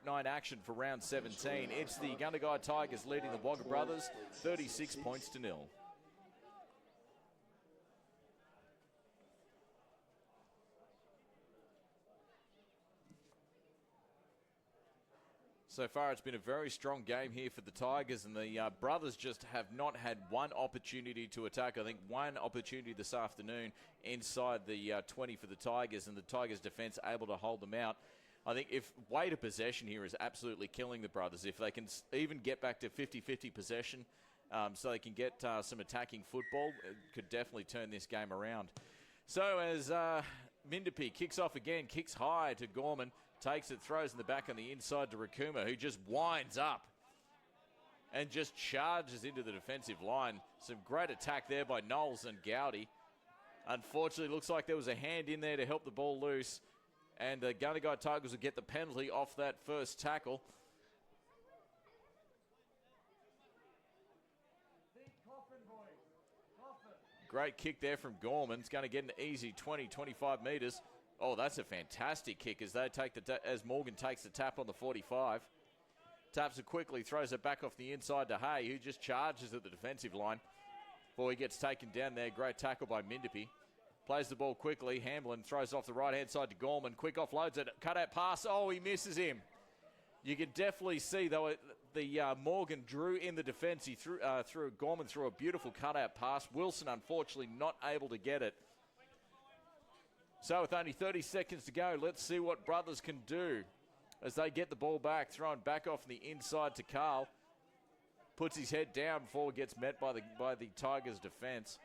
9 action for round 17, it's the Gundagai Tigers leading the Wagga brothers 36 points to 0. So far, it's been a very strong game here for the Tigers, and the brothers just have not had one opportunity to attack. I think one opportunity this afternoon inside the 20 for the Tigers, and the Tigers' defence able to hold them out. I think if weight of possession here is absolutely killing the brothers, if they can even get back to 50-50 possession so they can get some attacking football, it could definitely turn this game around. So as Mindapi kicks off again, kicks high to Gorman, takes it, throws in the back on the inside to Rakuma, who just winds up and just charges into the defensive line. Some great attack there by Knowles and Gowdy. Unfortunately, looks like there was a hand in there to help the ball loose, and the Gundagai Tigers will get the penalty off that first tackle. Great kick there from Gorman. It's going to get an easy 20-25 metres. Oh, that's a fantastic kick as they take as Morgan takes the tap on the 45. Taps it quickly, throws it back off the inside to Hay, who just charges at the defensive line before he gets taken down there. Great tackle by Mindapi. Plays the ball quickly. Hamblin throws off the right-hand side to Gorman. Quick offloads it. Cut-out pass. Oh, he misses him. You can definitely see, though, the Morgan drew in the defence. He threw Gorman through a beautiful cut-out pass. Wilson, unfortunately, not able to get it. So with only 30 seconds to go, let's see what brothers can do as they get the ball back, thrown back off the inside to Carl. Puts his head down before it gets met by the Tigers' defence.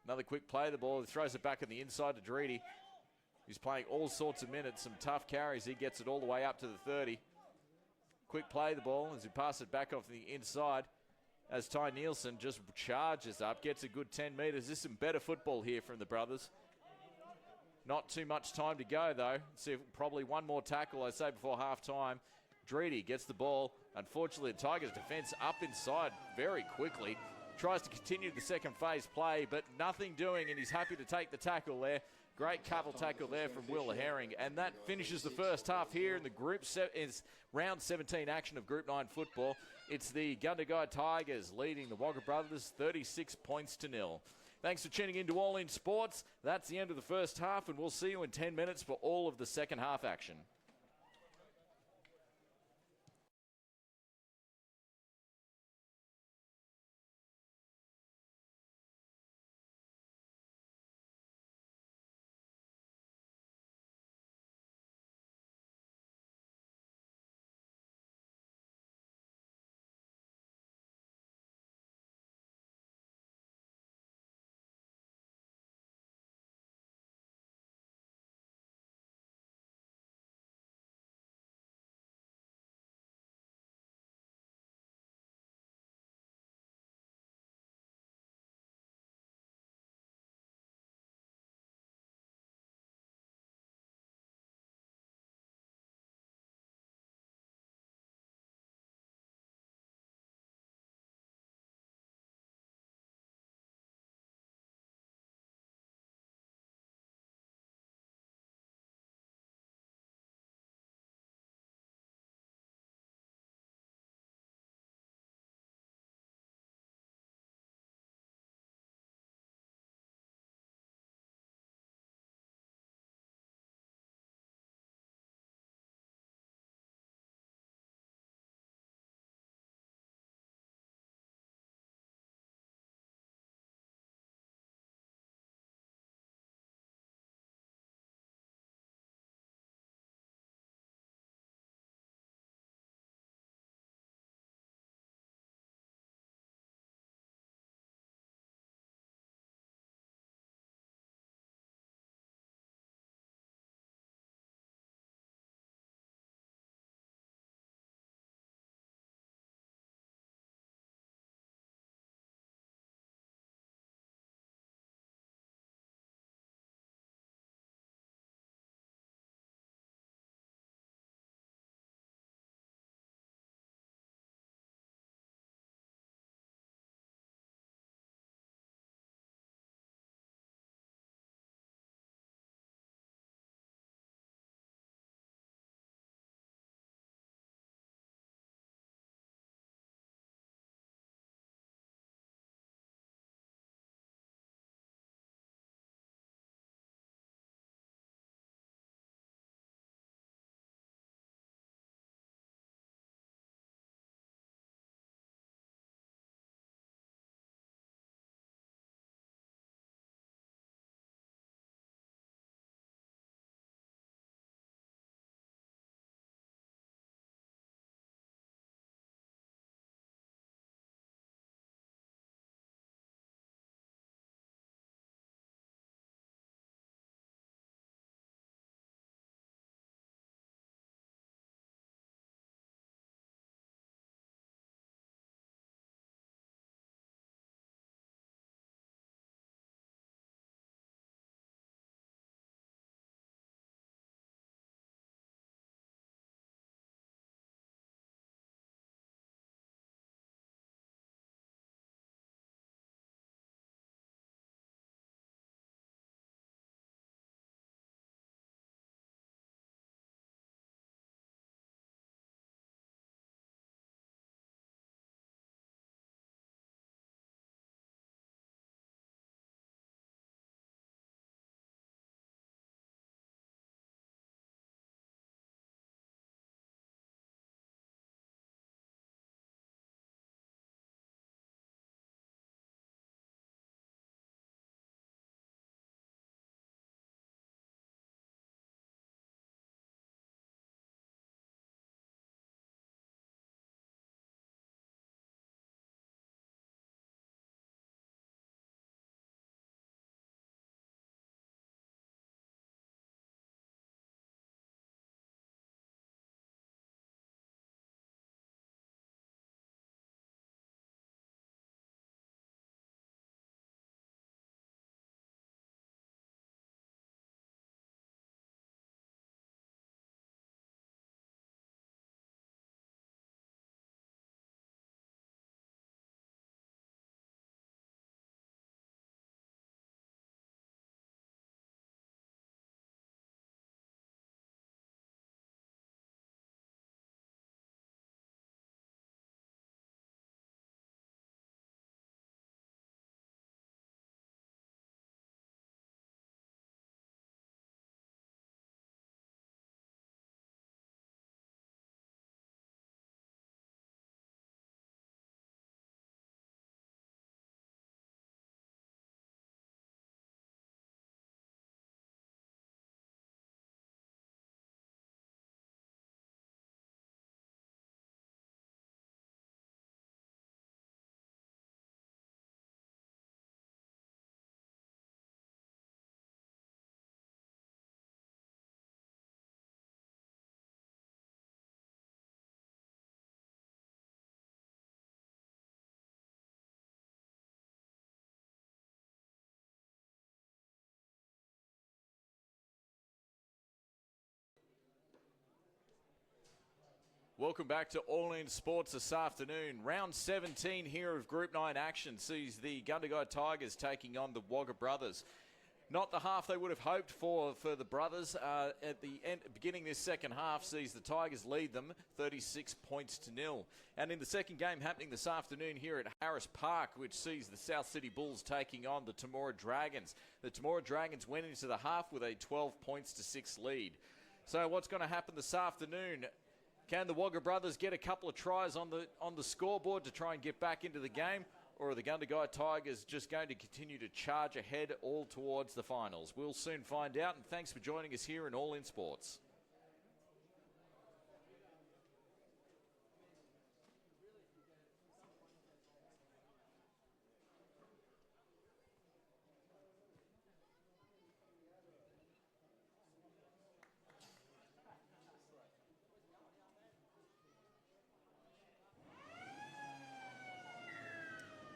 Another quick play of the ball. He throws it back on the inside to Dreedy. He's playing all sorts of minutes, some tough carries. He gets it all the way up to the 30. Quick play of the ball as he passes it back off the inside. As Ty Nielsen just charges up, gets a good 10 metres. This is some better football here from the brothers. Not too much time to go, though. See, probably one more tackle, I say, before half-time. Dreedy gets the ball. Unfortunately, the Tigers' defence up inside very quickly. Tries to continue the second phase play, but nothing doing, and he's happy to take the tackle there. Great couple tackle there from Will Herring, and that finishes the first half here in the round 17 action of Group 9 football. It's the Gundagai Tigers leading the Wagga brothers 36 points to 0. Thanks for tuning in to All In Sports. That's the end of the first half, and we'll see you in 10 minutes for all of the second half action. Welcome back to All In Sports this afternoon. Round 17 here of Group 9 action sees the Gundagai Tigers taking on the Wagga Brothers. Not the half they would have hoped for the brothers. At the end, beginning this second half sees the Tigers lead them 36 points to 0. And in the second game happening this afternoon here at Harris Park, which sees the South City Bulls taking on the Temora Dragons. The Temora Dragons went into the half with a 12 points to 6 lead. So what's going to happen this afternoon? Can the Wagga Brothers get a couple of tries on the scoreboard to try and get back into the game? Or are the Gundagai Tigers just going to continue to charge ahead all towards the finals? We'll soon find out, and thanks for joining us here in All In Sports.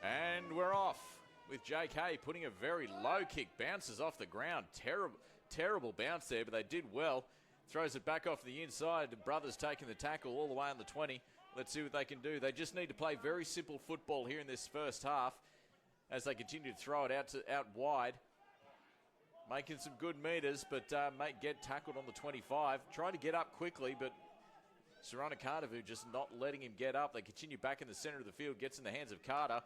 And we're off with Jake Hay putting a very low kick, bounces off the ground. Terrible bounce there, but they did well. Throws it back off the inside. The brothers taking the tackle all the way on the 20. Let's see what they can do. They just need to play very simple football here in this first half as they continue to throw it out wide. Making some good meters, but get tackled on the 25. Trying to get up quickly, but Soronakadavu just not letting him get up. They continue back in the center of the field, gets in the hands of Carter.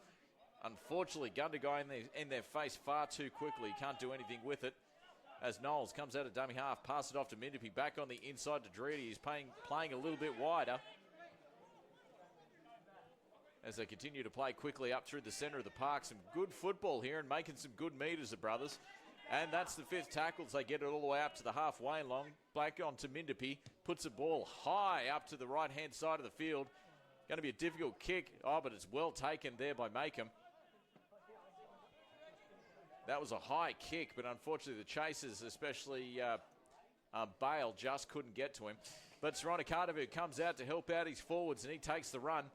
Unfortunately, Gundagai in their face far too quickly. Can't do anything with it. As Knowles comes out of dummy half, pass it off to Mindipi. Back on the inside to Dredi. He's playing a little bit wider. As they continue to play quickly up through the center of the park. Some good football here and making some good meters, the brothers. And that's the 5th tackles. They get it all the way up to the halfway line. Back onto Mindipi. Puts the ball high up to the right-hand side of the field. Going to be a difficult kick. Oh, but it's well taken there by Makeham. That was a high kick, but unfortunately the chasers, especially Bale, just couldn't get to him. But Soronakadavu comes out to help out his forwards, and he takes the run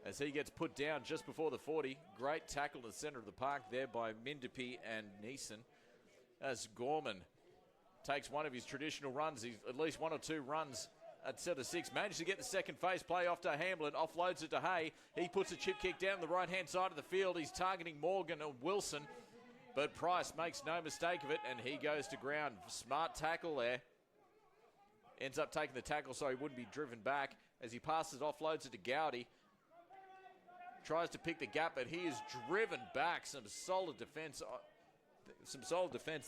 as he gets put down just before the 40. Great tackle in the center of the park there by Mindipi and Neeson. As Gorman takes one of his traditional runs, he's at least 1 or 2 runs at set of 6. Managed to get the second phase play off to Hamblin, offloads it to Hay. He puts a chip kick down the right-hand side of the field. He's targeting Morgan and Wilson. But Price makes no mistake of it, and he goes to ground. Smart tackle there. Ends up taking the tackle so he wouldn't be driven back. As he passes, offloads it to Gowdy. Tries to pick the gap, but he is driven back. Some solid defense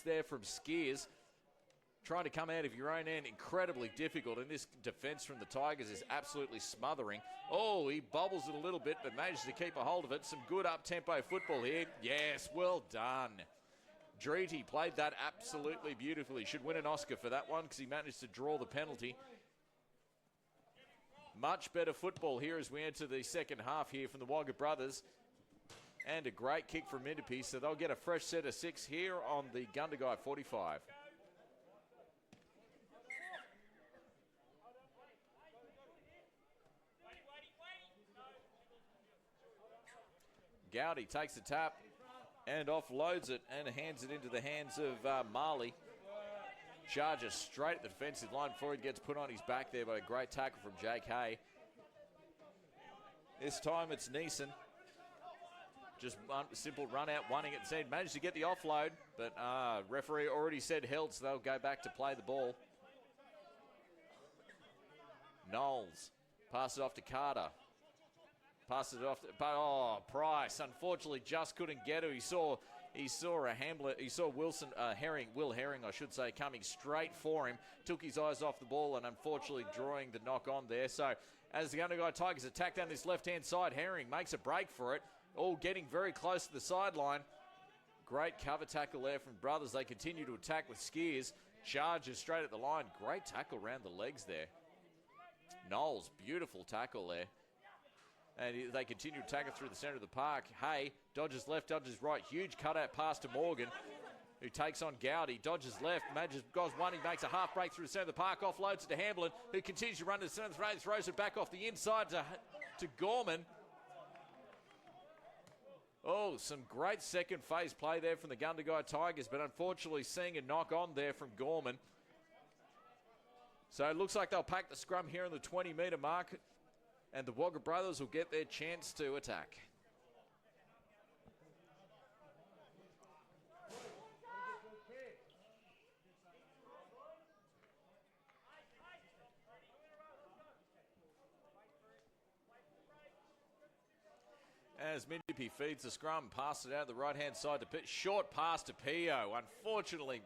there from Skeers. Trying to come out of your own end, incredibly difficult. And this defense from the Tigers is absolutely smothering. Oh, he bobbles it a little bit, but manages to keep a hold of it. Some good up-tempo football here. Yes, well done. Dredi played that absolutely beautifully. Should win an Oscar for that one because he managed to draw the penalty. Much better football here as we enter the second half here from the Wagga Brothers. And a great kick from Mindipi, so they'll get a fresh set of 6 here on the Gundagai 45. Gowdy takes the tap and offloads it and hands it into the hands of Marley. Charges straight at the defensive line before he gets put on his back there by a great tackle from Jake Hay. This time it's Neeson. Just one simple run out, wanting it instead. Managed to get the offload, but referee already said held, so they'll go back to play the ball. Knowles passes it off to Carter. Passes it off, but Price unfortunately just couldn't get it. He saw a Hamblin, he saw Wilson, Will Herring, I should say, coming straight for him. Took his eyes off the ball and unfortunately drawing the knock on there. So as the Gundagai Tigers attack down this left-hand side, Herring makes a break for it. All getting very close to the sideline. Great cover tackle there from Brothers. They continue to attack with Skeers. Charges straight at the line. Great tackle around the legs there. Knowles, beautiful tackle there. And they continue to attack it through the center of the park. Hay dodges left, dodges right. Huge cutout pass to Morgan, who takes on Gowdy. Dodges left, goes one. He makes a half break through the center of the park. Offloads it to Hamblin, who continues to run to the center of the park. Throws it back off the inside to Gorman. Oh, some great second phase play there from the Gundagai Tigers, but unfortunately seeing a knock on there from Gorman. So it looks like they'll pack the scrum here on the 20-metre mark, and the Wagga brothers will get their chance to attack. As Mindipi feeds the scrum, passes it out the right-hand side to Pitt. Short pass to Pio. Unfortunately,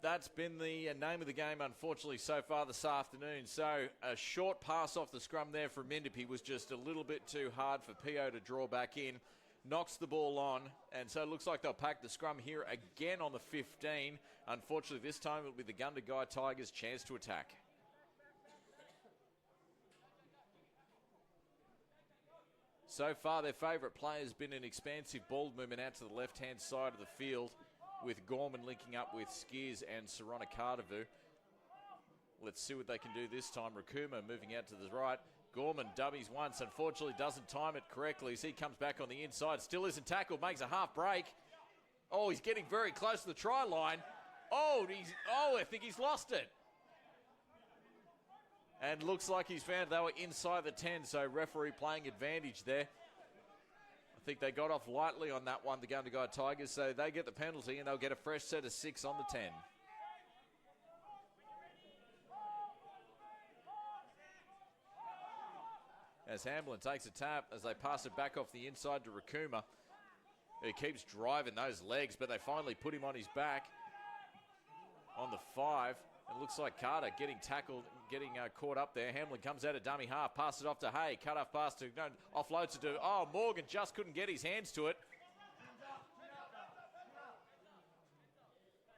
that's been the name of the game, unfortunately, so far this afternoon. So a short pass off the scrum there from Mindipi was just a little bit too hard for Pio to draw back in. Knocks the ball on, and so it looks like they'll pack the scrum here again on the 15. Unfortunately, this time it'll be the Gundagai Tigers' chance to attack. So far, their favourite play has been an expansive ball movement out to the left-hand side of the field, with Gorman linking up with Skeers and Soronakadavu. Let's see what they can do this time. Rakuma moving out to the right. Gorman dummies once, unfortunately doesn't time it correctly as he comes back on the inside. Still isn't tackled, makes a half break. Oh, he's getting very close to the try line. Oh, I think he's lost it. And looks like he's found they were inside the 10, so referee playing advantage there. I think they got off lightly on that one, the Gundagai Tigers, so they get the penalty and they'll get a fresh set of 6 on the 10. As Hamblin takes a tap as they pass it back off the inside to Rakuma. He keeps driving those legs, but they finally put him on his back on the 5. It looks like Carter getting tackled, getting caught up there. Hamblin comes out of dummy half, passes it off to Hay. Cut off pass to, no, offloads it to, oh, Morgan just couldn't get his hands to it.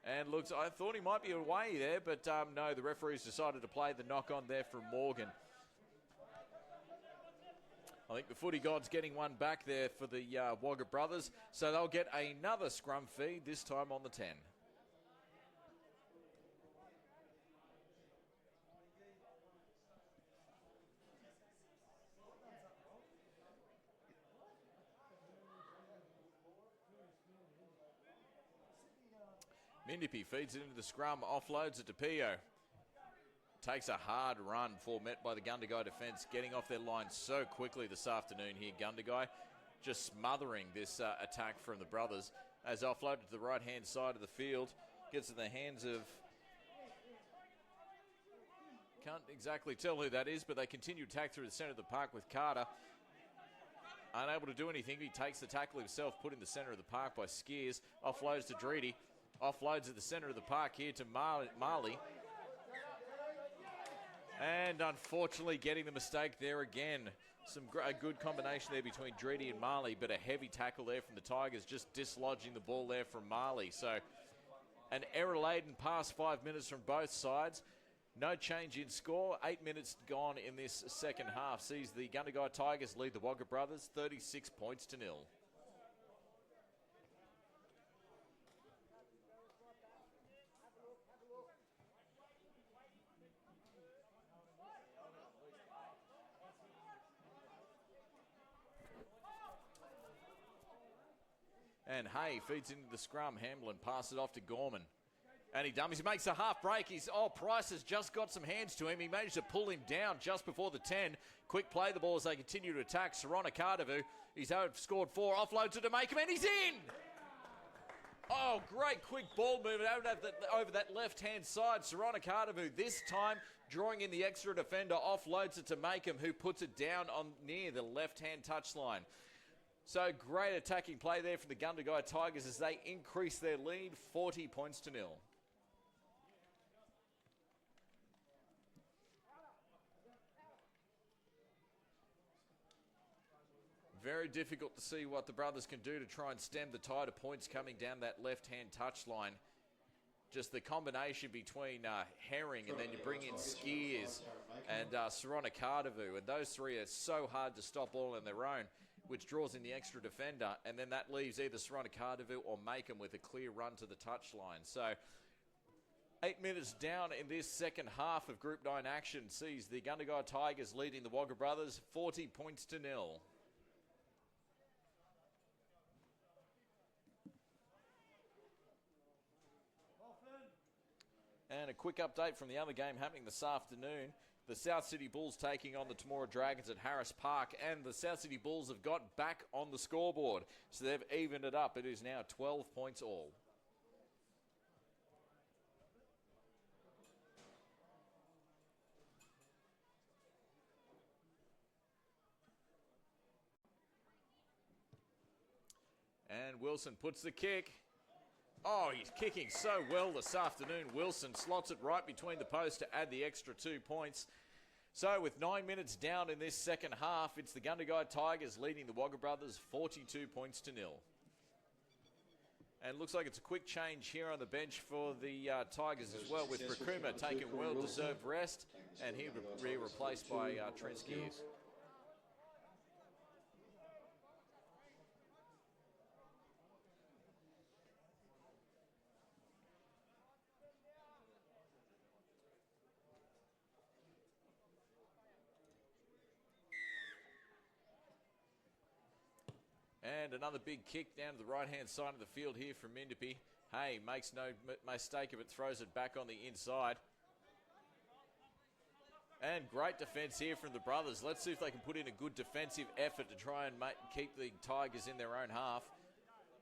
And looks, I thought he might be away there, but no, the referees decided to play the knock on there from Morgan. I think the footy god's getting one back there for the Wagga brothers, so they'll get another scrum feed, this time on the 10. Mindipi feeds it into the scrum, offloads it to Pio. Takes a hard run before met by the Gundagai defence, getting off their line so quickly this afternoon here. Gundagai just smothering this attack from the brothers as offloaded to the right-hand side of the field. Gets in the hands of... Can't exactly tell who that is, but they continue to attack through the centre of the park with Carter. Unable to do anything, he takes the tackle himself, put in the centre of the park by Skeers. Offloads to Dreedy. Offloads at the centre of the park here to Marley. And unfortunately getting the mistake there again. A good combination there between Dreedy and Marley, but a heavy tackle there from the Tigers, just dislodging the ball there from Marley. So an error-laden past 5 minutes from both sides. No change in score. 8 minutes gone in this second half. Sees the Gundagai Tigers lead the Wagga brothers 36 points to 0. And Hay feeds into the scrum. Hamblin passes it off to Gorman. And he dummies. He makes a half break. Price has just got some hands to him. He managed to pull him down just before the 10. Quick play the ball as they continue to attack. Soronakadavu. He's scored 4. Offloads it to Makeham, and he's in! Oh, great quick ball movement over that left-hand side. Soronakadavu this time drawing in the extra defender. Offloads it to Makeham, who puts it down on near the left-hand touchline. So great attacking play there from the Gundagai Tigers as they increase their lead 40 points to 0. Very difficult to see what the brothers can do to try and stem the tide of points coming down that left-hand touchline. Just the combination between Herring and then you bring in Skeers and Soronakadavu. And those three are so hard to stop all on their own, which draws in the extra defender, and then that leaves either Soronakadavu or Makeham with a clear run to the touchline. So 8 minutes down in this second half of Group 9 action sees the Gundagai Tigers leading the Wagga brothers 40 points to 0. And a quick update from the other game happening this afternoon. The South Sydney Bulls taking on the Temora Dragons at Harris Park, and the South Sydney Bulls have got back on the scoreboard. So they've evened it up. It is now 12 points all. And Wilson puts the kick. Oh, he's kicking so well this afternoon. Wilson slots it right between the posts to add the extra 2 points. So with 9 minutes down in this second half, it's the Gundagai Tigers leading the Wagga Brothers 42 points to 0. And it looks like it's a quick change here on the bench for the Tigers as well, with Rakuma taking well-deserved rest, and he'll be replaced by Trent SKEERS. And another big kick down to the right-hand side of the field here from Mindapi. Hey, makes no mistake of it, throws it back on the inside. And great defence here from the brothers. Let's see if they can put in a good defensive effort to try and keep the Tigers in their own half.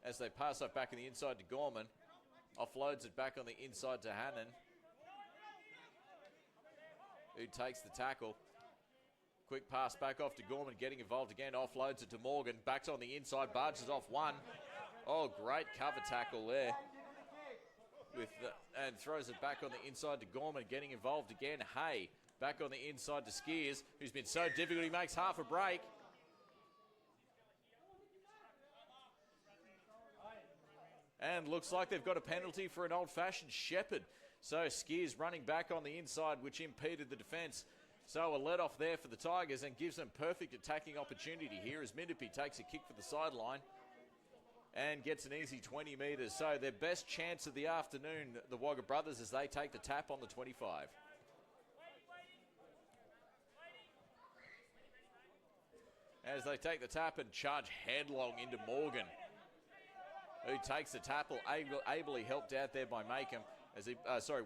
As they pass up back on the inside to Gorman. Offloads it back on the inside to Hannan, who takes the tackle. Quick pass back off to Gorman, getting involved again. Offloads it to Morgan. Backs on the inside, barges off one. Oh, great cover tackle there. And throws it back on the inside to Gorman, getting involved again. Hay, back on the inside to Skeers, who's been so difficult, he makes half a break. And looks like they've got a penalty for an old-fashioned shepherd. So Skeers running back on the inside, which impeded the defence. So a let-off there for the Tigers and gives them perfect attacking opportunity here as Mindapi takes a kick for the sideline and gets an easy 20 metres. So their best chance of the afternoon, the Wagga Brothers, as they take the tap on the 25. As they take the tap and charge headlong into Morgan, who takes the tackle, ably helped out there by Makeham. As he,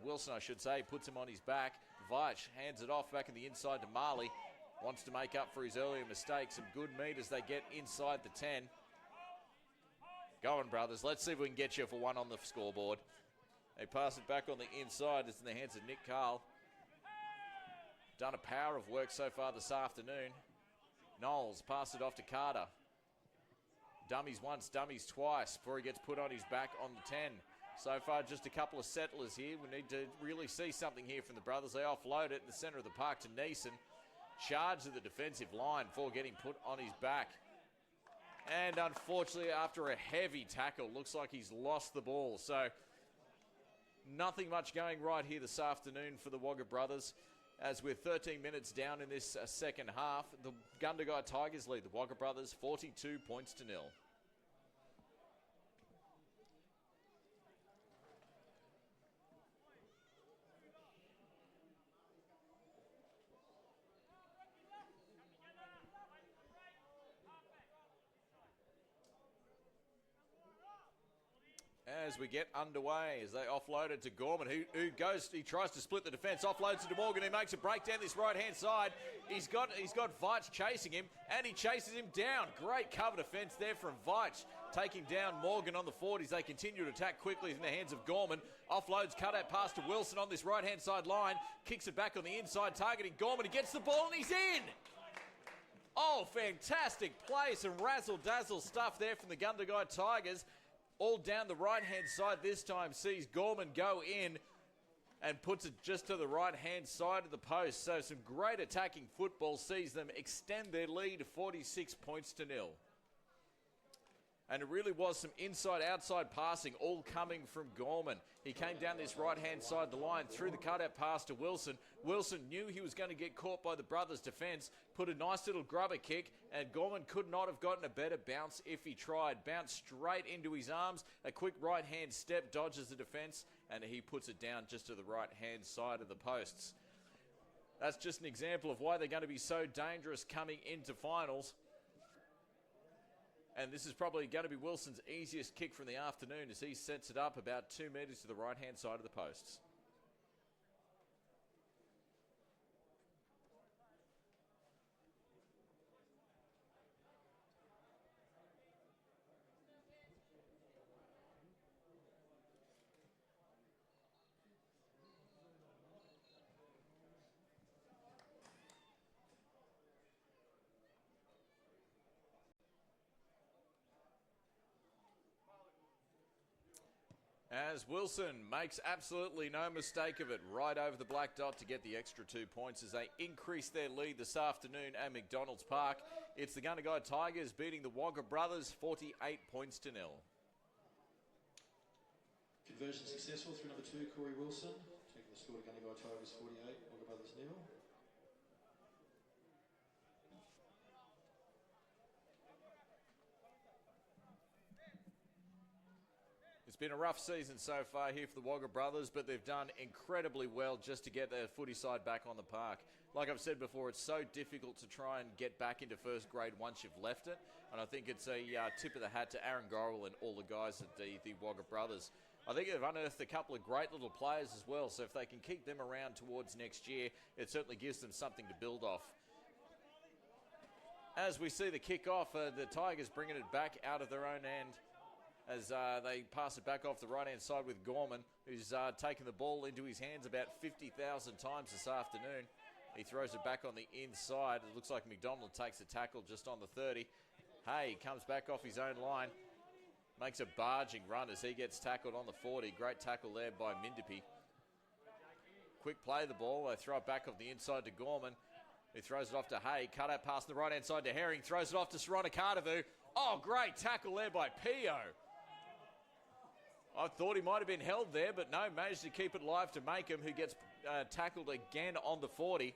Wilson, I should say, puts him on his back. Veitch hands it off back in the inside to Marley. Wants to make up for his earlier mistakes. Some good metres they get inside the 10. Go on, brothers. Let's see if we can get you for one on the scoreboard. They pass it back on the inside. It's in the hands of Nick Carl. Done a power of work so far this afternoon. Knowles pass it off to Carter. Dummies once, dummies twice before he gets put on his back on the 10. So far, just a couple of settlers here. We need to really see something here from the brothers. They offload it in the centre of the park to Neeson. Charge of the defensive line before getting put on his back. And unfortunately, after a heavy tackle, looks like he's lost the ball. So nothing much going right here this afternoon for the Wagga Brothers. As we're 13 minutes down in this second half, the Gundagai Tigers lead the Wagga Brothers 42 points to 0. As we get underway, as they offload it to Gorman, he tries to split the defence, offloads it to Morgan, who makes a break down this right-hand side. He's got Veitch chasing him, and he chases him down. Great cover defence there from Veitch, taking down Morgan on the 40s. They continue to attack quickly in the hands of Gorman. Offloads, cut out pass to Wilson on this right-hand side line, kicks it back on the inside, targeting Gorman. He gets the ball, and he's in! Oh, fantastic play, some razzle-dazzle stuff there from the Gundagai Tigers. All down the right-hand side this time, sees Gorman go in and puts it just to the right-hand side of the post. So some great attacking football sees them extend their lead to 46 points to 0. And it really was some inside-outside passing, all coming from Gorman. He came down this right-hand side of the line, threw the cutout pass to Wilson. Wilson knew he was going to get caught by the brothers' defence, put a nice little grubber kick, and Gorman could not have gotten a better bounce if he tried. Bounced straight into his arms, a quick right-hand step, dodges the defence, and he puts it down just to the right-hand side of the posts. That's just an example of why they're going to be so dangerous coming into finals. And this is probably going to be Wilson's easiest kick from the afternoon as he sets it up about 2 metres to the right-hand side of the posts. As Wilson makes absolutely no mistake of it, right over the black dot to get the extra 2 points as they increase their lead this afternoon at McDonald's Park. It's the Gundagai Tigers beating the Wagga brothers 48 points to 0. Conversion successful through number 2, Corey Wilson. Taking the score to Gundagai Tigers 48, Wagga brothers 0. It's been a rough season so far here for the Wagga brothers, but they've done incredibly well just to get their footy side back on the park. Like I've said before, it's so difficult to try and get back into first grade once you've left it, and I think it's a tip of the hat to Aaron Gorrell and all the guys at the Wagga brothers. I think they've unearthed a couple of great little players as well, so if they can keep them around towards next year, it certainly gives them something to build off. As we see the kick-off, the Tigers bringing it back out of their own end, as they pass it back off the right-hand side with Gorman, who's taken the ball into his hands about 50,000 times this afternoon. He throws it back on the inside. It looks like McDonald takes a tackle just on the 30. Hay comes back off his own line, makes a barging run as he gets tackled on the 40. Great tackle there by Mindipi. Quick play the ball. They throw it back off the inside to Gorman, who throws it off to Hay. Cut out pass on the right-hand side to Herring. Throws it off to Soronakadavu. Oh, great tackle there by Pio. I thought he might have been held there, but no, managed to keep it live to Makeham, who gets tackled again on the 40.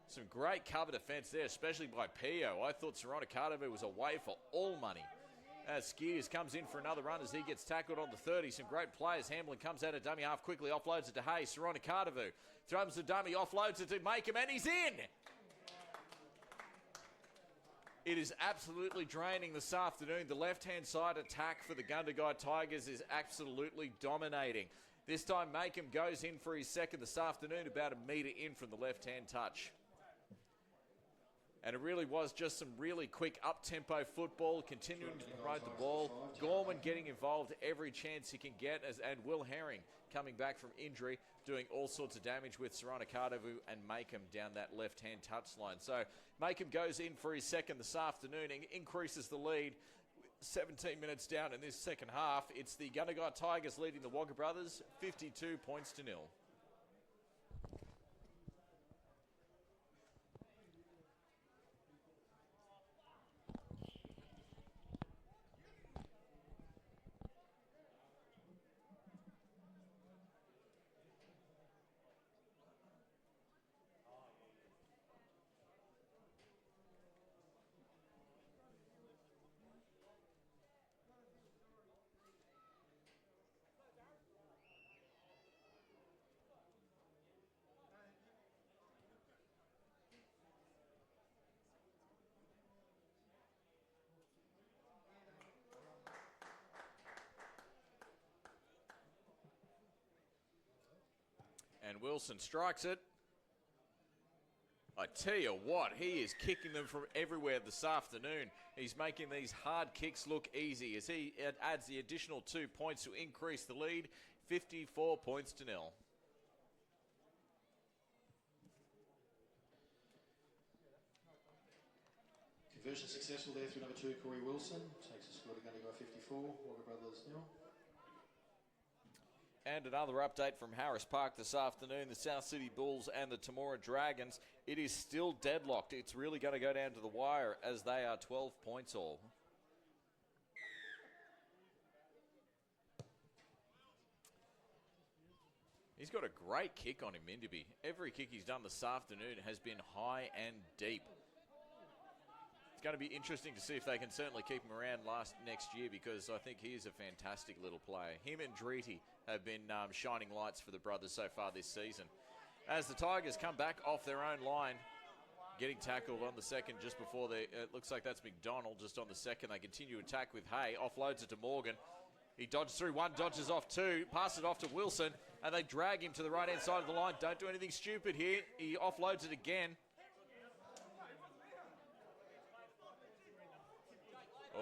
Some great cover defence there, especially by Pio. I thought Soronakadavu was away for all money. As Skeers comes in for another run as he gets tackled on the 30. Some great players. Hamblin comes out of dummy half quickly, offloads it to Hay. Soronakadavu throws the dummy, offloads it to Makeham, and he's in! It is absolutely draining this afternoon. The left-hand side attack for the Gundagai Tigers is absolutely dominating. This time Makeham goes in for his second this afternoon, about a metre in from the left-hand touch. And it really was just some really quick up-tempo football, continuing to promote the ball. Gorman getting involved every chance he can get, and Will Herring coming back from injury, doing all sorts of damage with Soronakadavu and Makeham down that left-hand touchline. So Makeham goes in for his second this afternoon and increases the lead. 17 minutes down in this second half. It's the Gundagai Tigers leading the Wagga brothers 52 points to 0. And Wilson strikes it. I tell you what, he is kicking them from everywhere this afternoon. He's making these hard kicks look easy as he adds the additional 2 points to increase the lead, 54 points to 0. Conversion successful there through number 2, Corey Wilson. Takes the score to Gundagai 54, Wagga brothers 0. And another update from Harris Park this afternoon. The South City Bulls and the Temora Dragons. It is still deadlocked. It's really going to go down to the wire as they are 12 points all. He's got a great kick on him, Mindibi. Every kick he's done this afternoon has been high and deep. It's going to be interesting to see if they can certainly keep him around next year, because I think he is a fantastic little player. Him and Driti have been shining lights for the brothers so far this season. As the Tigers come back off their own line, getting tackled on the second just before it looks like that's McDonald just on the second. They continue to attack with Hay, offloads it to Morgan. He dodges through one, dodges off two, passes it off to Wilson, and they drag him to the right-hand side of the line. Don't do anything stupid here. He offloads it again.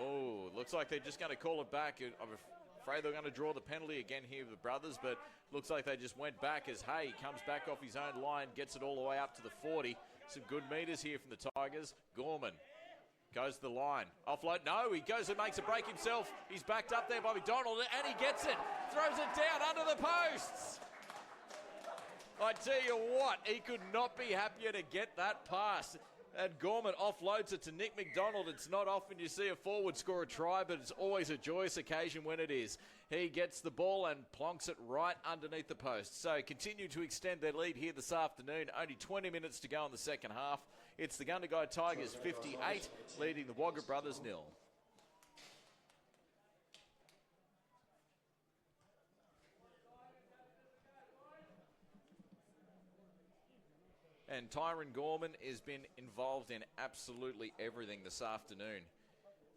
Oh, looks like they're just going to call it back. I'm afraid they're going to draw the penalty again here with the brothers, but looks like they just went back as Hay comes back off his own line, gets it all the way up to the 40. Some good meters here from the Tigers. Gorman Goes to the line. Offload. No, he goes and makes a break himself. He's backed up there by McDonald, and he gets it. Throws it down under the posts. I tell you what, he could not be happier to get that pass. And Gorman offloads it to Nick McDonald. It's not often you see a forward score a try, but it's always a joyous occasion when it is. He gets the ball and plonks it right underneath the post. So continue to extend their lead here this afternoon. Only 20 minutes to go in the second half. It's the Gundagai Tigers 58, leading the Wagga Brothers 0. And Tyron Gorman has been involved in absolutely everything this afternoon.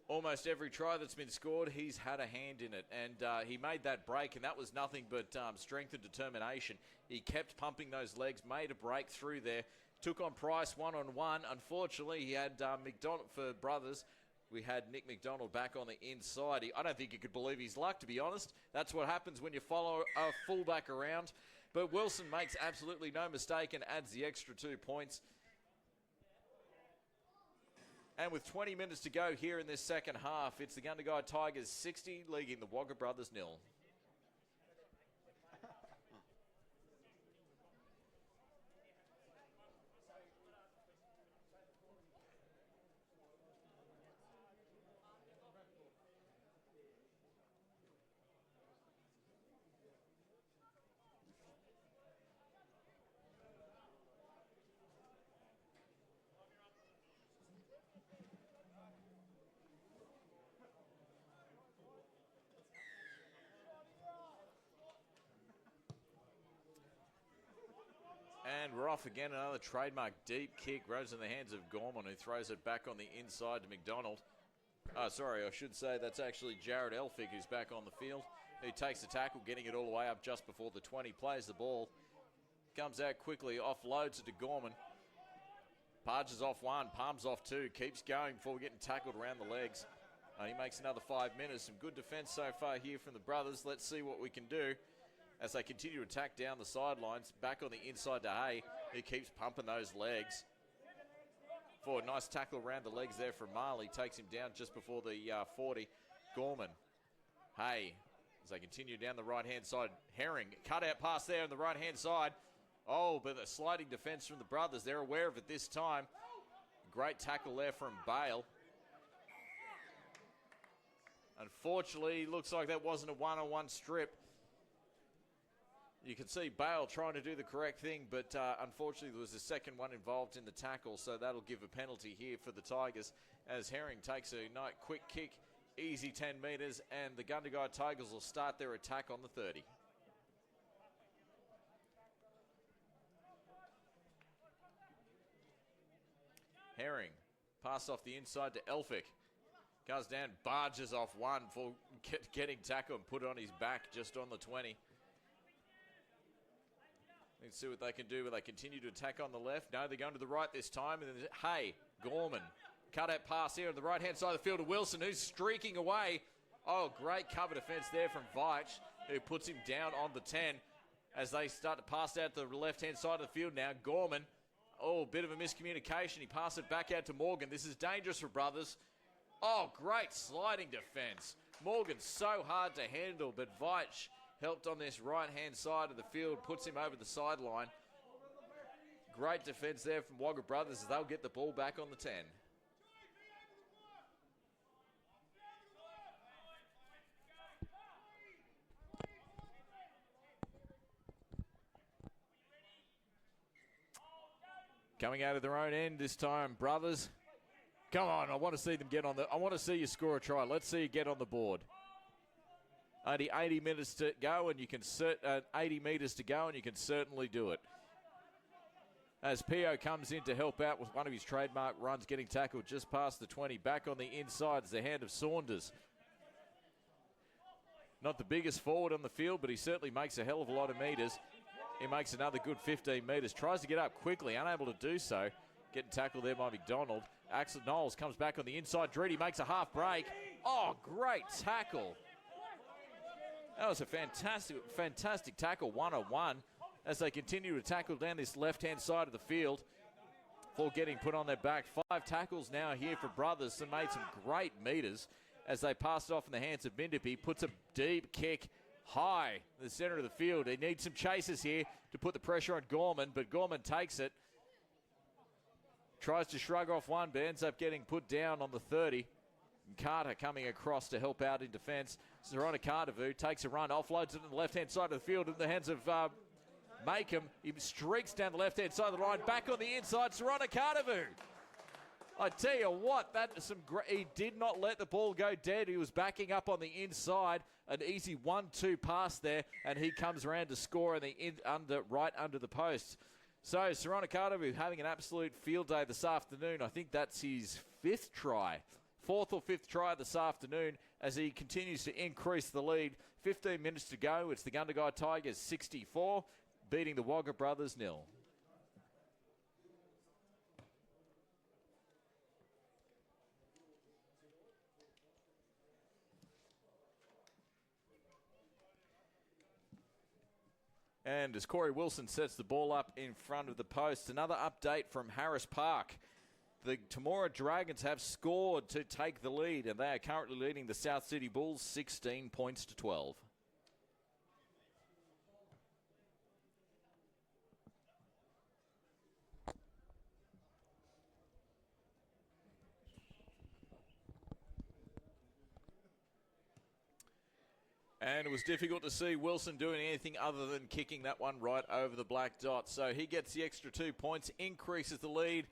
Almost every try that's been scored, he's had a hand in it. And he made that break, and that was nothing but strength and determination. He kept pumping those legs, made a breakthrough there, took on Price one-on-one. Unfortunately, he had McDonald for brothers. We had Nick McDonald back on the inside. I don't think he could believe his luck, to be honest. That's what happens when you follow a fullback around. But Wilson makes absolutely no mistake and adds the extra 2 points. And with 20 minutes to go here in this second half, it's the Gundagai Tigers 60, leading the Wagga Brothers 0. And we're off again. Another trademark deep kick. Rose in the hands of Gorman, who throws it back on the inside to McDonald. Sorry, I should say that's actually Jared ELPHICK who's back on the field. He takes the tackle, getting it all the way up just before the 20. Plays the ball. Comes out quickly, offloads it to Gorman. Barges off one, palms off two. Keeps going before getting tackled around the legs. He makes another 5 minutes. Some good defence so far here from the brothers. Let's see what we can do as they continue to attack down the sidelines. Back on the inside to Hay, who keeps pumping those legs. For a nice tackle around the legs there from Marley. Takes him down just before the 40. Gorman. Hay, as they continue down the right-hand side. Herring, cut-out pass there on the right-hand side. Oh, but a sliding defence from the brothers. They're aware of it this time. Great tackle there from Bale. Unfortunately, looks like that wasn't a one-on-one strip. You can see Bale trying to do the correct thing, but unfortunately there was a second one involved in the tackle, so that'll give a penalty here for the Tigers as Herring takes a nice quick kick, easy 10 metres, and the Gundagai Tigers will start their attack on the 30. Herring, pass off the inside to ELPHICK. Goes down, barges off one for getting tackled and put it on his back just on the 20. Let's see what they can do. Will they continue to attack on the left? No, they're going to the right this time. And then, hey, Gorman. Cut out pass here on the right-hand side of the field to Wilson, who's streaking away. Oh, great cover defence there from Veitch, who puts him down on the 10 as they start to pass out to the left-hand side of the field now. Gorman, oh, bit of a miscommunication. He passed it back out to Morgan. This is dangerous for brothers. Oh, great sliding defence. Morgan's so hard to handle, but Veitch helped on this right-hand side of the field, puts him over the sideline. Great defence there from Wagga Brothers as they'll get the ball back on the 10. Coming out of their own end this time, brothers. Come on, I want to see them get on the... I want to see you score a try. Let's see you get on the board. Only 80 minutes to go, and you can 80 metres to go, and you can certainly do it. As Pio comes in to help out with one of his trademark runs, getting tackled just past the 20. Back on the inside is the hand of Saunders. Not the biggest forward on the field, but he certainly makes a hell of a lot of metres. He makes another good 15 metres. Tries to get up quickly, unable to do so. Getting tackled there by McDonald. Axel Knowles comes back on the inside. Dreddy makes a half break. Oh, great tackle. That was a fantastic tackle, 1-on-1, as they continue to tackle down this left-hand side of the field. before getting put on their back. 5 tackles now here for Brothers and made some great meters as they passed it off in the hands of Mindapi. Puts a deep kick high in the center of the field. He needs some chasers here to put the pressure on Gorman, but Gorman takes it. Tries to shrug off one, but ends up getting put down on the 30. Carter coming across to help out in defence. Soronakadavu takes a run, offloads it on the left-hand side of the field in the hands of Makeham. He streaks down the left-hand side of the line, back on the inside, Soronakadavu. I tell you what, that is some great. He did not let the ball go dead. He was backing up on the inside. An easy 1-2 pass there, and he comes around to score right under the post. So Soronakadavu having an absolute field day this afternoon. I think that's his 4th or 5th try this afternoon as he continues to increase the lead. 15 minutes to go. It's the Gundagai Tigers 64, beating the Wagga Brothers 0. And as Corey Wilson sets the ball up in front of the post, another update from Harris Park. The Temora Dragons have scored to take the lead, and they are currently leading the South City Bulls 16 points to 12. And it was difficult to see Wilson doing anything other than kicking that one right over the black dot. So he gets the extra 2 points, increases the lead.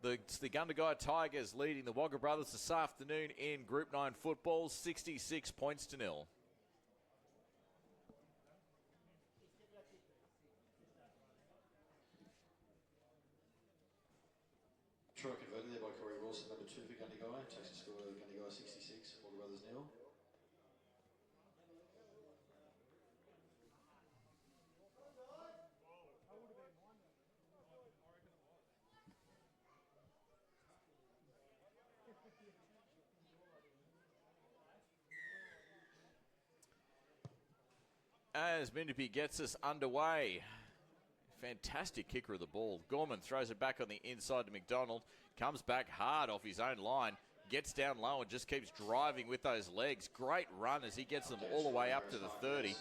The Gundagai Tigers leading the Wagga Brothers this afternoon in Group 9 football, 66 points to 0. Try converted there by Corey Wilson, number 2 for Gundagai. Takes the score to Gundagai 66, Wagga Brothers 0. As Mindapi gets us underway. Fantastic kicker of the ball. Gorman throws it back on the inside to McDonald. Comes back hard off his own line. Gets down low and just keeps driving with those legs. Great run as he gets them all the way up to the 30.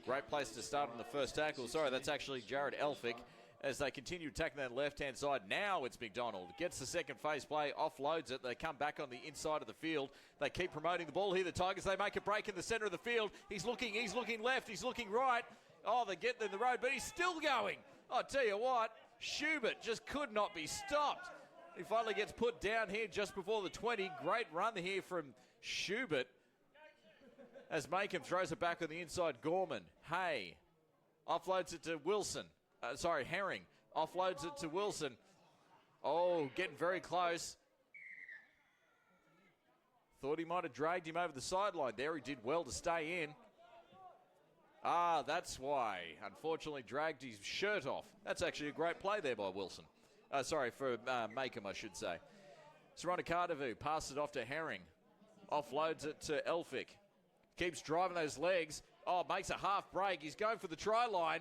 Great place to start on the first tackle. Sorry, that's actually Jared ELPHICK. As they continue attacking that left-hand side. Now it's McDonald. Gets the second phase play, offloads it. They come back on the inside of the field. They keep promoting the ball here. The Tigers, they make a break in the center of the field. He's looking left, he's looking right. Oh, they get in the road, but he's still going. I'll tell you what, Schubert just could not be stopped. He finally gets put down here just before the 20. Great run here from Schubert. As Makeham throws it back on the inside, Gorman. Hay offloads it to Wilson. Herring offloads it to Wilson. Oh, getting very close. Thought he might have dragged him over the sideline there. He did well to stay in. That's why. Unfortunately, dragged his shirt off. That's actually a great play there by Wilson. For Makeham, I should say. Soronakadavu passes it off to Herring. Offloads it to ELPHICK. Keeps driving those legs. Oh, makes a half break. He's going for the try line.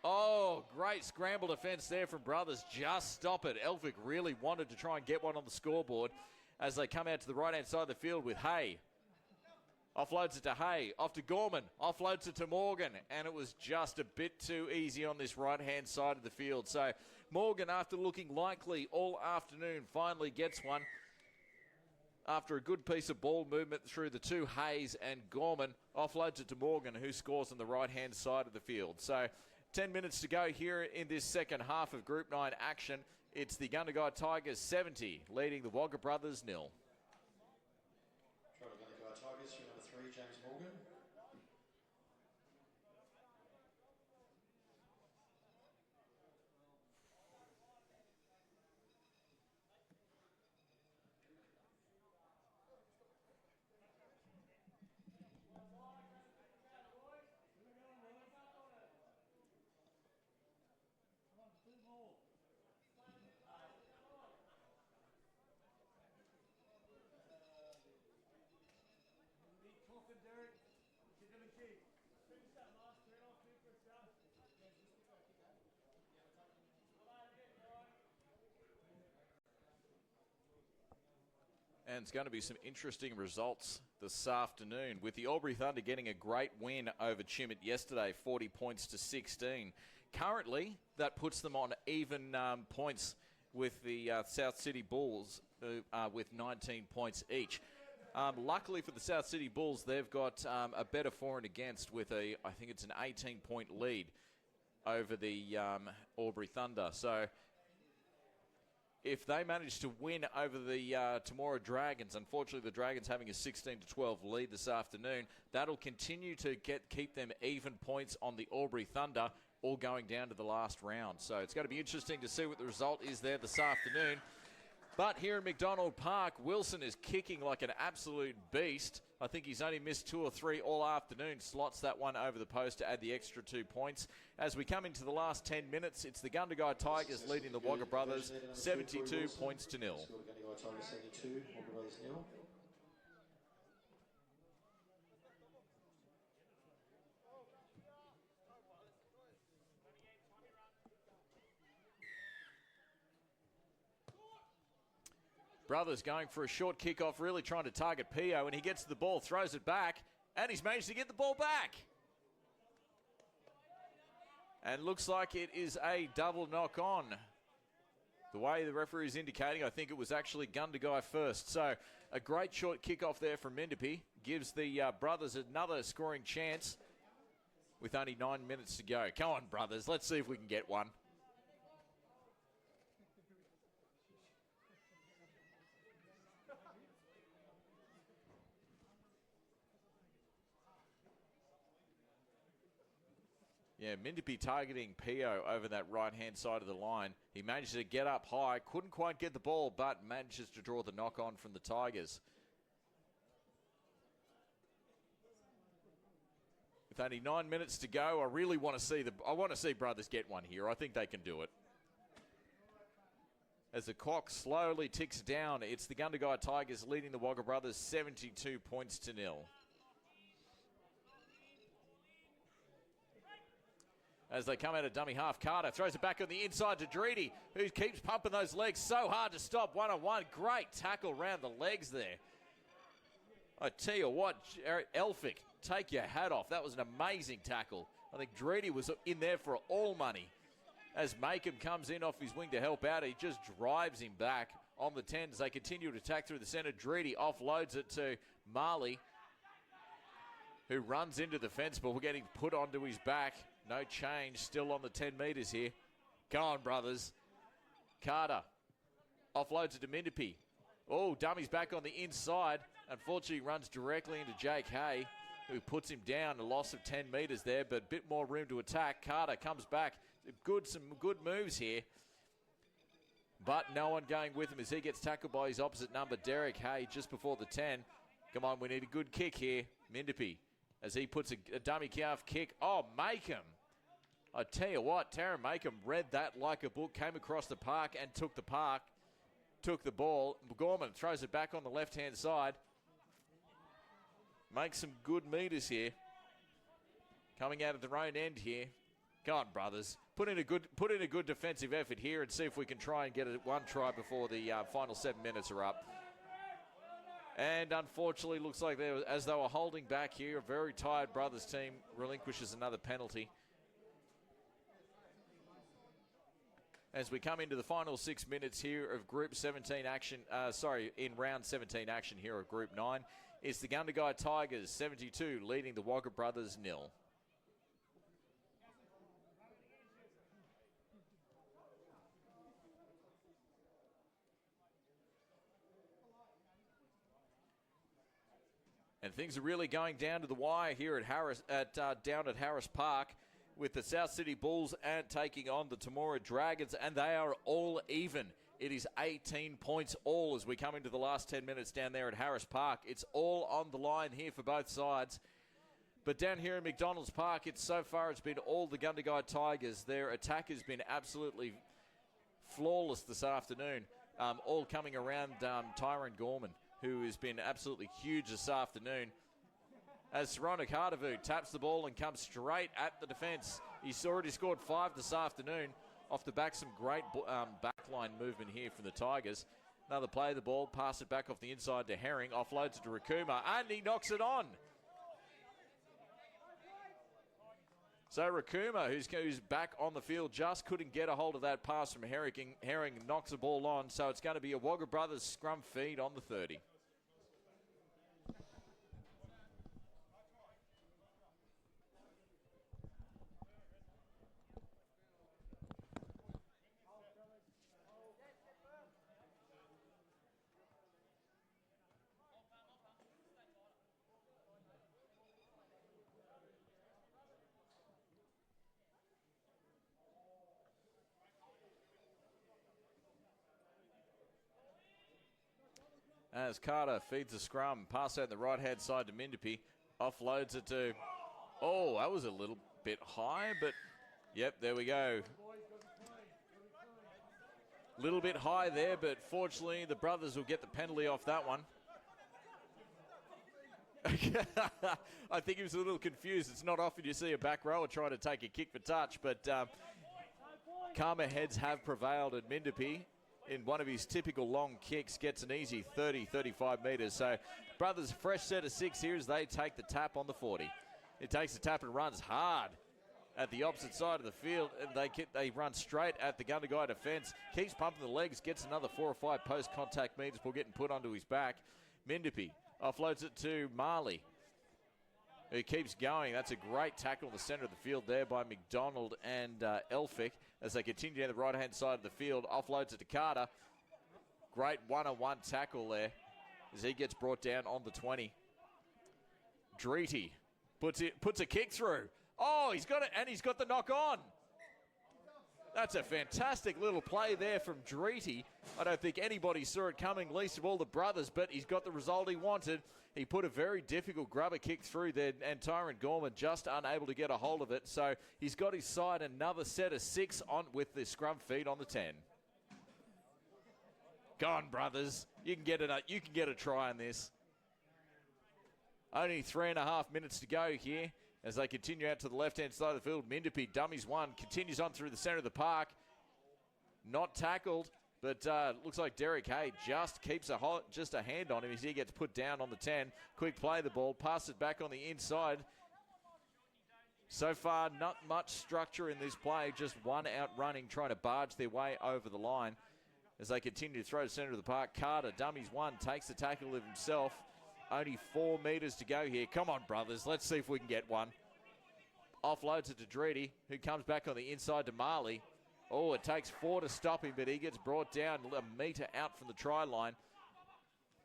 Oh, great scramble defense there from Brothers. Just stop it. ELPHICK really wanted to try and get one on the scoreboard as they come out to the right-hand side of the field with Hay. Offloads it to Hay. Off to Gorman. Offloads it to Morgan. And it was just a bit too easy on this right-hand side of the field. So Morgan, after looking likely all afternoon, finally gets one. After a good piece of ball movement through the two, Hayes and Gorman, offloads it to Morgan, who scores on the right-hand side of the field. So 10 minutes to go here in this second half of Group 9 action. It's the Gundagai Tigers 70, leading the Wagga Brothers 0. Try to Gundagai Tigers through number 3, James Morgan. And it's going to be some interesting results this afternoon, with the Albury Thunder getting a great win over Chimit yesterday, 40 points to 16. Currently, that puts them on even points with the South City Bulls with 19 points each. Luckily for the South City Bulls, they've got a better for and against with I think it's an 18-point lead over the Albury Thunder. So if they manage to win over the Temora Dragons, unfortunately the Dragons having a 16-12 lead this afternoon, that'll continue to keep them even points on the Albury Thunder, all going down to the last round. So it's going to be interesting to see what the result is there this afternoon. But here in McDonald Park, Wilson is kicking like an absolute beast. I think he's only missed 2 or 3 all afternoon. Slots that one over the post to add the extra 2 points. As we come into the last 10 minutes, it's the Gundagai Tigers leading the Wagga Brothers 72 points to 0. Gundagai Tigers 72, Wagga Brothers 0. Brothers going for a short kickoff, really trying to target Pio, and he gets the ball, throws it back, and he's managed to get the ball back. And looks like it is a double knock on. The way the referee is indicating, I think it was actually Gundagai first. So a great short kickoff there from Mendipi gives the Brothers another scoring chance with only 9 minutes to go. Come on, Brothers, let's see if we can get one. Yeah, Mendipi targeting Pio over that right-hand side of the line. He managed to get up high, couldn't quite get the ball, but manages to draw the knock-on from the Tigers. With only 9 minutes to go, I want to see Brothers get one here. I think they can do it. As the clock slowly ticks down, it's the Gundagai Tigers leading the Wagga Brothers 72 points to 0. As they come out of dummy half, Carter throws it back on the inside to Dreedy, who keeps pumping those legs so hard to stop. One-on-one, great tackle around the legs there. I tell you what, ELPHICK, take your hat off. That was an amazing tackle. I think Dreedy was in there for all money. As Makeham comes in off his wing to help out, he just drives him back on the 10 as they continue to attack through the centre. Dreedy offloads it to Marley, who runs into the fence, but we're getting put onto his back. No change, still on the 10 metres here. Come on, Brothers. Carter offloads it to Mendipi. Oh, dummy's back on the inside. Unfortunately, runs directly into Jake Hay, who puts him down. A loss of 10 metres there, but a bit more room to attack. Carter comes back. Some good moves here. But no one going with him as he gets tackled by his opposite number, Derek Hay, just before the 10. Come on, we need a good kick here. Mendipi, as he puts a dummy calf kick. Oh, Makeham. I tell you what, Tarron Makeham read that like a book, came across the park and took the ball. Gorman throws it back on the left-hand side. Makes some good meters here. Coming out of their own end here. Come on, Brothers. Put in a good defensive effort here and see if we can try and get one try before the final 7 minutes are up. And unfortunately, looks like as they were holding back here, a very tired Brothers team relinquishes another penalty. As we come into the final 6 minutes here of Group 17 action, in round 17 action here of Group 9, it's the Gundagai Tigers 72 leading the Wagga Brothers 0. And things are really going down to the wire here at down at Harris Park, with the South City Bulls taking on the Temora Dragons, and they are all even. It is 18 points all as we come into the last 10 minutes down there at Harris Park. It's all on the line here for both sides. But down here in McDonald's Park, it's been all the Gundagai Tigers. Their attack has been absolutely flawless this afternoon, all coming around Tyron Gorman, who has been absolutely huge this afternoon. As Soronakadavu taps the ball and comes straight at the defence. He's already scored 5 this afternoon off the back some great backline movement here from the Tigers. Another play of the ball, pass it back off the inside to Herring, offloads it to Rakuma, and he knocks it on. So Rakuma, who's back on the field, just couldn't get a hold of that pass from Herring. Herring knocks the ball on, so it's going to be a Wagga Brothers scrum feed on the 30. As Carter feeds the scrum, pass out the right-hand side to Mindapi, offloads it to, oh, that was a little bit high, but yep, there we go. Little bit high there, but fortunately the brothers will get the penalty off that one. I think he was a little confused. It's not often you see a back rower trying to take a kick for touch, but calmer heads have prevailed at Mindapi. In one of his typical long kicks, gets an easy 30-35 metres. So brothers, fresh set of 6 here as they take the tap on the 40. It takes the tap and runs hard at the opposite side of the field, and they run straight at the Gundagai defence. Keeps pumping the legs, gets another 4 or 5 post-contact metres before getting put onto his back. Mindapi offloads it to Marley, who keeps going. That's a great tackle in the centre of the field there by McDonald and ELPHICK as they continue down the right-hand side of the field. Offloads it to Carter. Great one-on-one tackle there as he gets brought down on the 20. Dreety puts a kick through. Oh, he's got it, and he's got the knock on. That's a fantastic little play there from Dreety. I don't think anybody saw it coming, least of all the brothers, but he's got the result he wanted. He put a very difficult grubber kick through there, and Tyron Gorman just unable to get a hold of it. So he's got his side another set of 6 on with the scrum feed on the 10. Go on, brothers. You can get a try on this. Only 3.5 minutes to go here as they continue out to the left-hand side of the field. Mindapi dummies one, continues on through the centre of the park. Not tackled, but looks like Derek Hay just keeps a hand on him as he gets put down on the 10. Quick play the ball, pass it back on the inside. So far, not much structure in this play, just one out running, trying to barge their way over the line as they continue to throw to the centre of the park. Carter dummies one, takes the tackle of himself. Only 4 metres to go here. Come on, brothers. Let's see if we can get one. Offloads it to Dreety, who comes back on the inside to Marley. Oh, it takes 4 to stop him, but he gets brought down a metre out from the try line.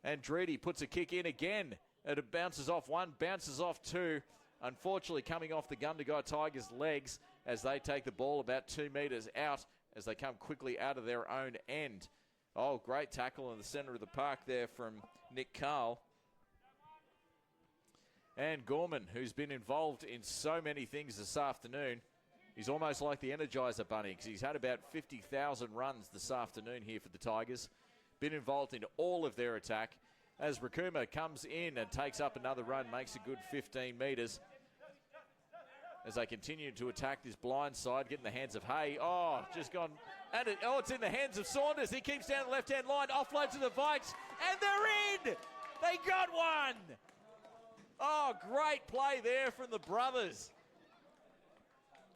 And Dreety puts a kick in again. And it bounces off 1, bounces off 2. Unfortunately, coming off the Gundagai Tigers' legs as they take the ball about 2 metres out as they come quickly out of their own end. Oh, great tackle in the centre of the park there from Nick Carl. And Gorman, who's been involved in so many things this afternoon. He's almost like the Energizer Bunny because he's had about 50,000 runs this afternoon here for the Tigers. Been involved in all of their attack. As Rakuma comes in and takes up another run, makes a good 15 metres. As they continue to attack this blind side, get in the hands of Hay. Oh, just gone. And it's in the hands of Saunders. He keeps down the left-hand line, offload to the Vikes, and they're in! They got one! Oh, great play there from the brothers.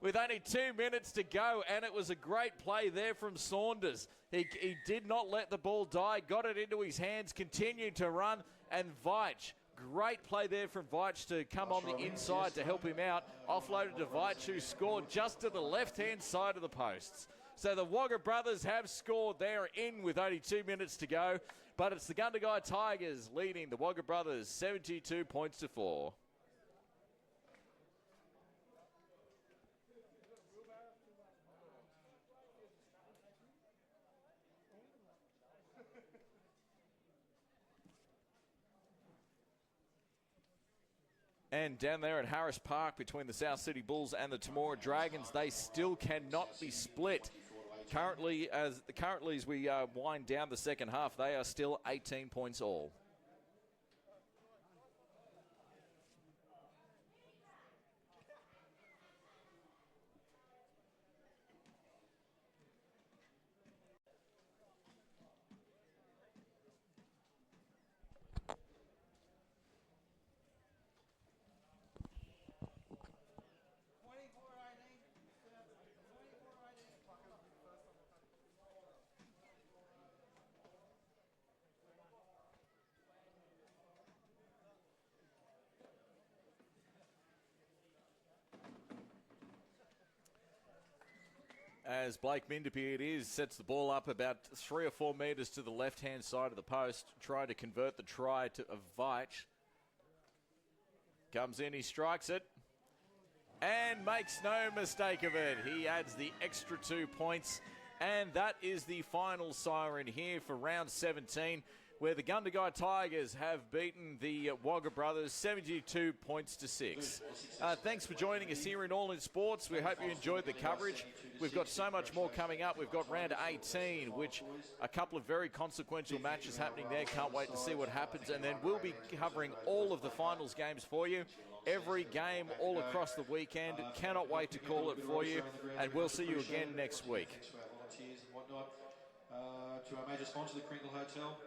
With only 2 minutes to go, and it was a great play there from Saunders. He did not let the ball die, got it into his hands, continued to run, and Veitch. Great play there from Veitch to come on the inside to help him out. Offloaded to Veitch, who scored just to the left-hand side of the posts. So the Wagga brothers have scored. They're in with only 2 minutes to go. But it's the Gundagai Tigers leading the Wagga brothers 72 points to 4. And down there at Harris Park between the South City Bulls and the Temora Dragons, they still cannot be split. Currently, as we wind down the second half, they are still 18 points all. as Blake Minderby it is, sets the ball up about 3 or 4 metres to the left-hand side of the post, trying to convert the try to a Veitch. Comes in, he strikes it, and makes no mistake of it. He adds the extra 2 points, and that is the final siren here for round 17, where the Gundagai Tigers have beaten the Wagga brothers 72 points to 6. Thanks for joining us here in All In Sports. We hope you enjoyed the coverage. We've got so much more coming up. We've got round 18, which a couple of very consequential matches happening there. Can't wait to see what happens. And then we'll be covering all of the finals games for you. Every game all across the weekend. Cannot wait to call it for you. And we'll see you again next week. To our major sponsor, the Kringle Hotel.